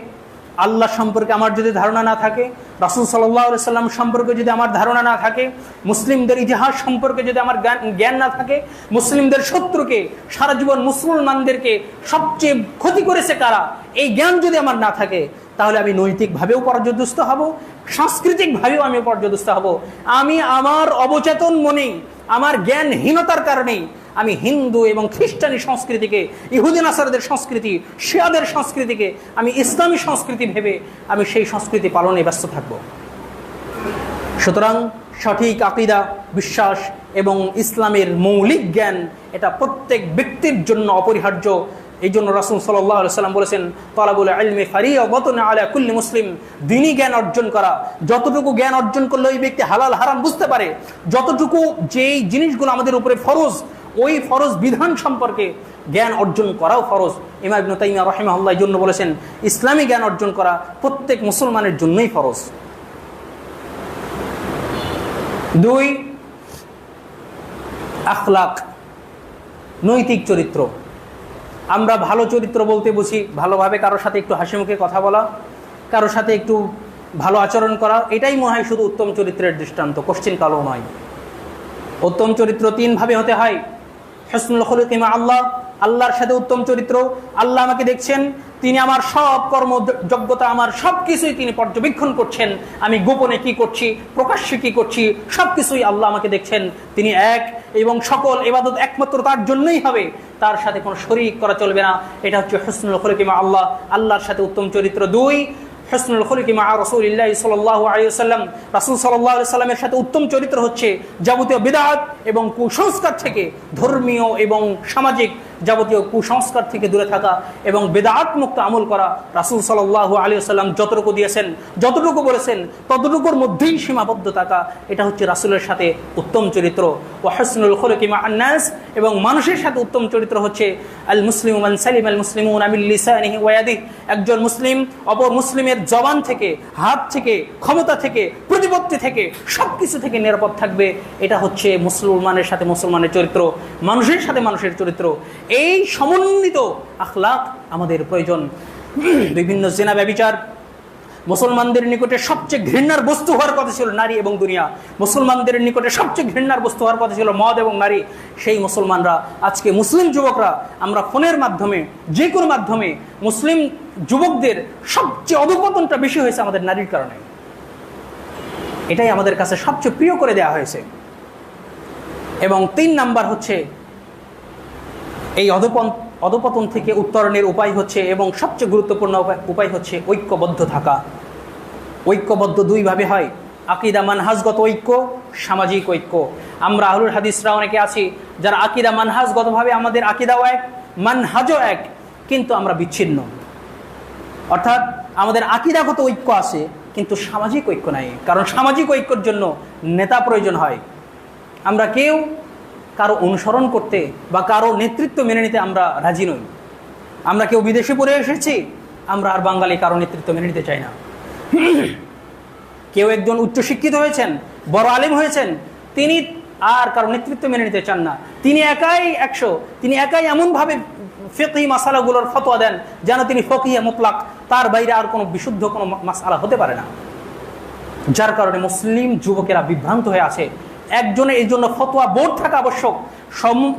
আল্লাহ সম্পর্কে আমার যদি ধারণা না থাকে, রাসূল সাল্লাল্লাহু আলাইহি সাল্লাম সম্পর্কে যদি আমার ধারণা না থাকে, মুসলিমদের ইতিহাস সম্পর্কে যদি আমার জ্ঞান না থাকে, মুসলিমদের শত্রুকে, সারা জীবন মুসলমানদেরকে সবচেয়ে ক্ষতি করেছে কারা, এই জ্ঞান যদি আমার না থাকে, তাহলে আমি নৈতিকভাবেও পর্যদস্ত হব, সাংস্কৃতিকভাবেও আমি পর্যদস্ত হব। আমি আমার অবচেতন মনেই, আমার জ্ঞানহীনতার কারণেই আমি হিন্দু এবং খ্রিস্টানি সংস্কৃতিকে, ইহুদি নাসারাদের সংস্কৃতি, শিয়াদের সংস্কৃতিকে আমি ইসলামী সংস্কৃতি ভেবে আমি সেই সংস্কৃতি পালনে ব্যস্ত থাকব। সুতরাং সঠিক আকীদা, বিশ্বাস এবং ইসলামের মৌলিক জ্ঞান এটা প্রত্যেক ব্যক্তির জন্য অপরিহার্য। এই জন্য রাসূল সাল্লাল্লাহু আলাইহি ওয়াসাল্লাম বলেছেন, তালাবুল ইলমি ফারিয়াদাতুন আলা কুল্লি মুসলিম। দ্বীনি জ্ঞান অর্জন করা, যতটুকু জ্ঞান অর্জন করলে ওই ব্যক্তি হালাল হারাম বুঝতে পারে, যতটুকু যেই জিনিসগুলো আমাদের উপরে ফরজ, ওই ফরজ বিধান সম্পর্কে জ্ঞান অর্জন করাও ফরজ। ইমাম ইবনে তাইমিয়া রাহিমাহুল্লাহ এই জন্য বলেছেন, ইসলামী জ্ঞান অর্জন করা প্রত্যেক মুসলমানের জন্যই ফরজ। 2, আখলাক, নৈতিক চরিত্র। আমরা ভালো চরিত্র বলতে বুঝি ভালোভাবে কারোর সাথে একটু হাসি মুখে কথা বলা, কারোর সাথে একটু ভালো আচরণ করা, এটাই মনে হয় শুধু উত্তম চরিত্রের দৃষ্টান্ত, কোশ্চিন কালো নয়। উত্তম চরিত্র 3 ভাবে হতে হয়। হুসনুল খুলুকি মা আল্লাহ, আল্লাহর সাথে উত্তম চরিত্র। আল্লাহ আমাকে দেখছেন, তিনি আমার সব কর্মযোগ্যতা, আমার সব কিছুই তিনি পর্যবেক্ষণ করছেন। আমি গোপনে কি করছি, প্রকাশ্যে কি করছি, সব কিছুই আল্লাহ আমাকে দেখছেন। তিনি এক এবং সকল ইবাদত একমাত্র তার জন্যই হবে, তার সাথে কোনো শরীক করা চলবে না। এটা হচ্ছে হুসনুল খুলুকি মা আল্লাহ, আল্লাহর সাথে উত্তম চরিত্র। 2, হুসনুল খুলুকি মা রাসূলিল্লাহ সাল্লাল্লাহু আলাইহি ওয়াসাল্লাম, রাসূল সাল্লাল্লাহু আলাইহি ওয়াসাল্লামের সাথে উত্তম চরিত্র হচ্ছে যাবতীয় বিদআত এবং কুসংস্কার থেকে, ধর্মীয় এবং সামাজিক যাবতীয় কুসংস্কার থেকে দূরে থাকা এবং বিদআত মুক্ত আমল করা। রাসূল সাল্লাল্লাহু আলাইহি ওয়াসাল্লাম যতটুকু দিয়েছেন, যতটুকু বলেছেন, ততটুকুর মধ্যেই সীমাবদ্ধ থাকা, এটা হচ্ছে রাসূলের সাথে উত্তম চরিত্র। ওয়া হুসনুল খুলুকি মা আন-নাস, এবং মানুষের সাথে উত্তম চরিত্র হচ্ছে আল মুসলিমু মান সালিম আল মুসলিমুনা মিন লিসানিহি ওয়া ইয়াদিহি। একজন মুসলিম অপর মুসলিমের জবান থেকে, হাত থেকে, ক্ষমতা থেকে, প্রতিপত্তি থেকে, সবকিছু থেকে নিরাপদ থাকবে। এটা হচ্ছে মুসলমানের সাথে মুসলমানের চরিত্র, মানুষের সাথে মানুষের চরিত্র। এই সমন্বিত আখলাক আমাদের প্রয়োজন। বিভিন্ন জিনা, ব্যভিচার, মুসলমানদের নিকটে সবচেয়ে ঘৃণার বস্তু হওয়ার কথা ছিল নারী এবং দুনিয়া। মুসলমানদের নিকটে সবচেয়ে ঘৃণার বস্তু হওয়ার কথা ছিল মদ এবং নারী। সেই মুসলমানরা আজকে, মুসলিম যুবকরা, আমরা ফোনের মাধ্যমে, যে কোনো মাধ্যমে মুসলিম যুবকদের সবচেয়ে অধঃপতনটা বেশি হয়েছে আমাদের নারীর কারণে। এটাই আমাদের কাছে সবচেয়ে প্রিয় করে দেওয়া হয়েছে। এবং 3 নাম্বার হচ্ছে, এই অধঃপতন থেকে উত্তরণের উপায় হচ্ছে, এবং সবচেয়ে গুরুত্বপূর্ণ উপায় হচ্ছে ঐক্যবদ্ধ থাকা। ঐক্যবদ্ধ 2 ভাবে হয়, আকীদা মানহাজগত ঐক্য, সামাজিক ঐক্য। আমরা আহলুল হাদিসরা অনেকে আছি যারা আকীদা মানহাজগতভাবে আমাদের আকীদাও এক, মানহাজও এক, কিন্তু আমরা বিচ্ছিন্ন। অর্থাৎ আমাদের আকীদাগত ঐক্য আছে কিন্তু সামাজিক ঐক্য নাই। কারণ সামাজিক ঐক্যের জন্য নেতা প্রয়োজন হয়। আমরা কেউ কারো অনুসরণ করতে বা কারো নেতৃত্ব মেনে নিতে আমরা রাজি নই। আমরা কেউ বিদেশে পড়ে এসেছি, আমরা আর বাঙালি কারো নেতৃত্ব মেনে নিতে চাই না। কেউ একজন উচ্চশিক্ষিত হয়েছেন, বড় আলেম হয়েছেন, তিনি আর কারো নেতৃত্ব মেনে নিতে চান না। তিনি একাই 100, তিনি একাই এমনভাবে ফিকহি মাসালাগুলোর ফতোয়া দেন যেন তিনি ফকিহ মুতলাক, তার বাইরে আর কোনো বিশুদ্ধ কোনো মাসআলা হতে পারে না। যার কারণে মুসলিম যুবকেরা বিভ্রান্ত হয়ে আছে। একজনের এই জন্য ফতোয়া বোর্ড থাকা আবশ্যক।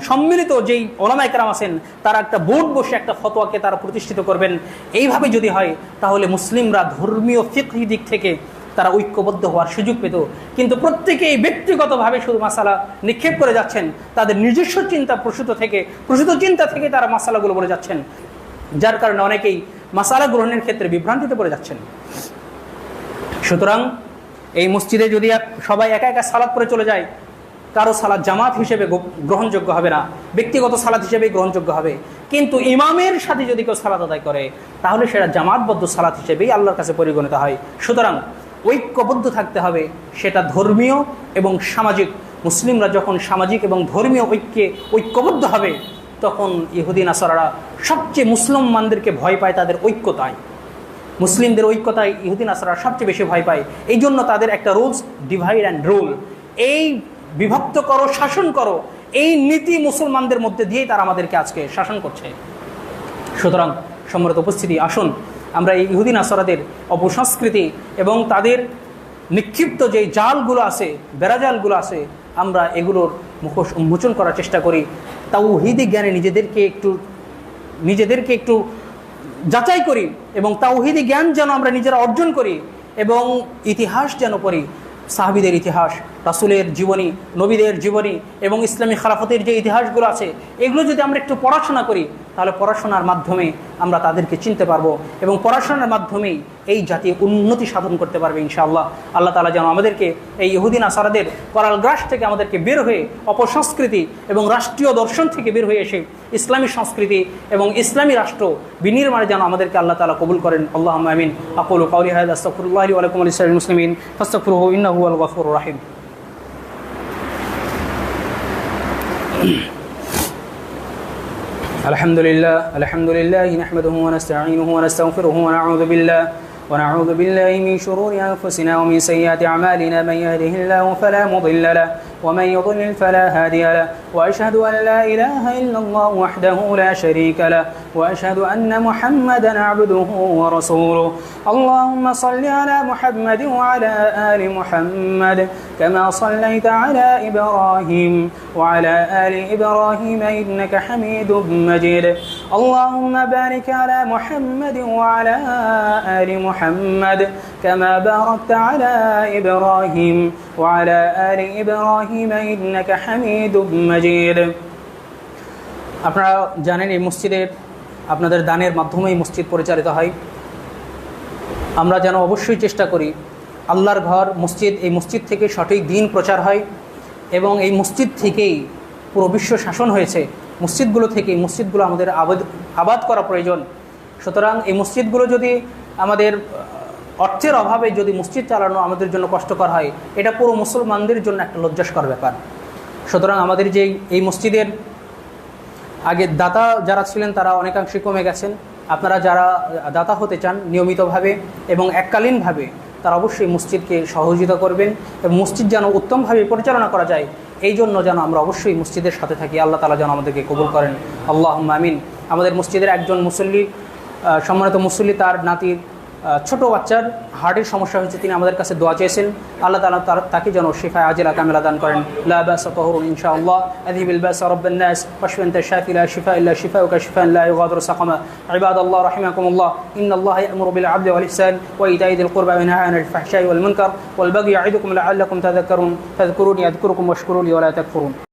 সম্মিলিত যেই ওলামায়ে কেরাম আছেন, তারা একটা বোর্ড বসে একটা ফতোয়াকে তারা প্রতিষ্ঠিত করবেন। এইভাবে যদি হয় তাহলে মুসলিমরা ধর্মীয় ফিকহি দিক থেকে তারা ঐক্যবদ্ধ হওয়ার সুযোগ পেত। কিন্তু প্রত্যেকেই ব্যক্তিগতভাবে শুধু মাসালা নিক্ষেপ করে যাচ্ছেন, তাদের নিজস্ব প্রসূত চিন্তা থেকে তারা মাসালাগুলো বলে যাচ্ছেন, যার কারণে অনেকেই মাসালা গ্রহণের ক্ষেত্রে বিভ্রান্তিতে পড়ে যাচ্ছেন। সুতরাং এই মসজিদে যদি সবাই একা একা সালাত পড়ে চলে যায়, কারো সালাত জামাত হিসেবে গ্রহণযোগ্য হবে না, ব্যক্তিগত সালাত হিসেবেই গ্রহণযোগ্য হবে। কিন্তু ইমামের সাথে যদি কেউ সালাত আদায় করে, তাহলে সেটা জামাতবদ্ধ সালাত হিসেবেই আল্লাহর কাছে পরিগণিত হয়। সুতরাং ঐক্যবদ্ধ থাকতে হবে, সেটা ধর্মীয় এবং সামাজিক। মুসলিমরা যখন সামাজিক এবং ধর্মীয় ঐক্যবদ্ধ হবে, তখন ইহুদি নাসারারা সবচেয়ে মুসলমানদেরকে ভয় পায় তাদের ঐক্যতায়। মুসলিমদের ঐক্যতায় ইহুদি নাসারারা সবচেয়ে বেশি ভয় পায়। এই জন্য তাদের একটা রুলস, ডিভাইড অ্যান্ড রুল, এই বিভক্ত করো, শাসন করো, এই নীতি মুসলমানদের মধ্যে দিয়েই তারা আমাদেরকে আজকে শাসন করছে। সুতরাং সম্মানিত উপস্থিতি, আসুন আমরা এই ইহুদি নাসারাদের অপসংস্কৃতি এবং তাদের নিক্ষিপ্ত যে জালগুলো আছে, বেড়াজালগুলো আছে, আমরা এগুলোর মুখোশ উন্মোচন করার চেষ্টা করি। তাওহীদি জ্ঞানে নিজেদেরকে একটু যাচাই করি, এবং তাওহীদি জ্ঞান যেন আমরা নিজেরা অর্জন করি, এবং ইতিহাস যেন পড়ি, সাহাবীদের ইতিহাস, রাসূলের জীবনী, নবীদের জীবনী এবং ইসলামী খেলাফতের যে ইতিহাসগুলো আছে, এগুলো যদি আমরা একটু পড়াশোনা করি, তাহলে পড়াশোনার মাধ্যমে আমরা তাদেরকে চিনতে পারবো, এবং পড়াশোনার মাধ্যমেই এই জাতি উন্নতি সাধন করতে পারবে ইনশাআল্লাহ। আল্লাহ তাআলা যেন আমাদেরকে এই ইহুদি নাসারাদের করাল গ্রাস থেকে আমাদেরকে বের হয়ে অপসংস্কৃতি এবং রাষ্ট্রীয় দর্শন থেকে বের হয়ে এসে ইসলামী সংস্কৃতি এবং ইসলামী রাষ্ট্র বিনির্মাণে যেন আমাদেরকে আল্লাহ তাআলা কবুল করেন। আল্লাহুম্মা আমিন। আকুলু কাওলি হাযা, আস্তাগফিরুল্লাহ লি ওয়া লাকুম ওয়া লিসাইরিল মুসলিমিন ফাস্তাগফিরুহু ইন্নাহু হুয়াল গফুরুর রাহিম। الحمد لله نحمده ونستعينه ونستغفره ونعوذ بالله من شرور أنفسنا ومن سيئات أعمالنا، من يهده الله فلا مضل له ومن يضلل فلا هادي له، وأشهد أن لا إله إلا الله وحده لا شريك له، وأشهد أن محمدا عبده ورسوله. اللهم صل على محمد وعلى آل محمد كما صليت على إبراهيم وعلى آل إبراهيم إنك حميد مجيد. اللهم بارك على محمد وعلى آل محمد كما باركت على إبراهيم وعلى آل إبراهيم إنك حميد مجيد. আপনারা জানেন এই মসজিদের আপনাদের দানের মাধ্যমেই মসজিদ পরিচালিত হয়। আমরা যেন অবশ্যই চেষ্টা করি আল্লাহর ঘর মসজিদ, এই মসজিদ থেকে সঠিক দ্বীন প্রচার হয়, এবং এই মসজিদ থেকেই পুরো বিশ্ব শাসন হয়েছে। মসজিদগুলো আমাদের আবাদ করা প্রয়োজন। সুতরাং এই মসজিদগুলো যদি আমাদের অর্থের অভাবে যদি মসজিদ চালানো আমাদের জন্য কষ্টকর হয়, এটা পুরো মুসলমানদের জন্য একটা লজ্জাস্কর ব্যাপার। সুতরাং আমাদের যে এই মসজিদের আগে দাতা যারা ছিলেন তারা অনেকাংশে কমে গেছেন। আপনারা যারা দাতা হতে চান নিয়মিতভাবে এবং এককালীনভাবে, তারা অবশ্যই মসজিদকে সহযোগিতা করবেন, এবং মসজিদ যেন উত্তমভাবে পরিচালনা করা যায়, এই জন্য যেন আমরা অবশ্যই মসজিদের সাথে থাকি। আল্লাহ তাআলা যেন আমাদেরকে কবুল করেন। আল্লাহুম্মা আমিন। আমাদের মসজিদের একজন মুসল্লি, সম্মানিত মুসল্লি, তার নাতির ছোট বাচ্চার হার্টের সমস্যা হয়েছে, তিনি আমাদের কাছে দোয়া চেয়েছেন। আল্লাহ তাআলা তাকে যেন শিফা আজিলা কামিলা দান করেন। লা বাসা তাহুরুন ইনশাআল্লাহ। আযহিবিল বাসা রাব্বান নাস ওয়াশফি আনতা শাফি লা শিফা ইল্লা শিফাউকা শিফাআন লা ইউগাদিরু সাকামা। ইবাদাল্লাহ রাহিমাকুমুল্লাহ, ইন্নাল্লাহা ইয়া'মুরু বিল 'আদলি ওয়াল ইহসান ওয়া ইতা'i যিল কুরবা ওয়া ইয়ানহা 'আনিল ফাহশাই ওয়াল মুনকার ওয়াল বাগyi ইয়া'iদুকুম লা'আল্লাকুম তাযাক্কারুন ফাযকুরুনি আযকুরুকুম ওয়াশকুরু লি ওয়া লা তাকফুরুন।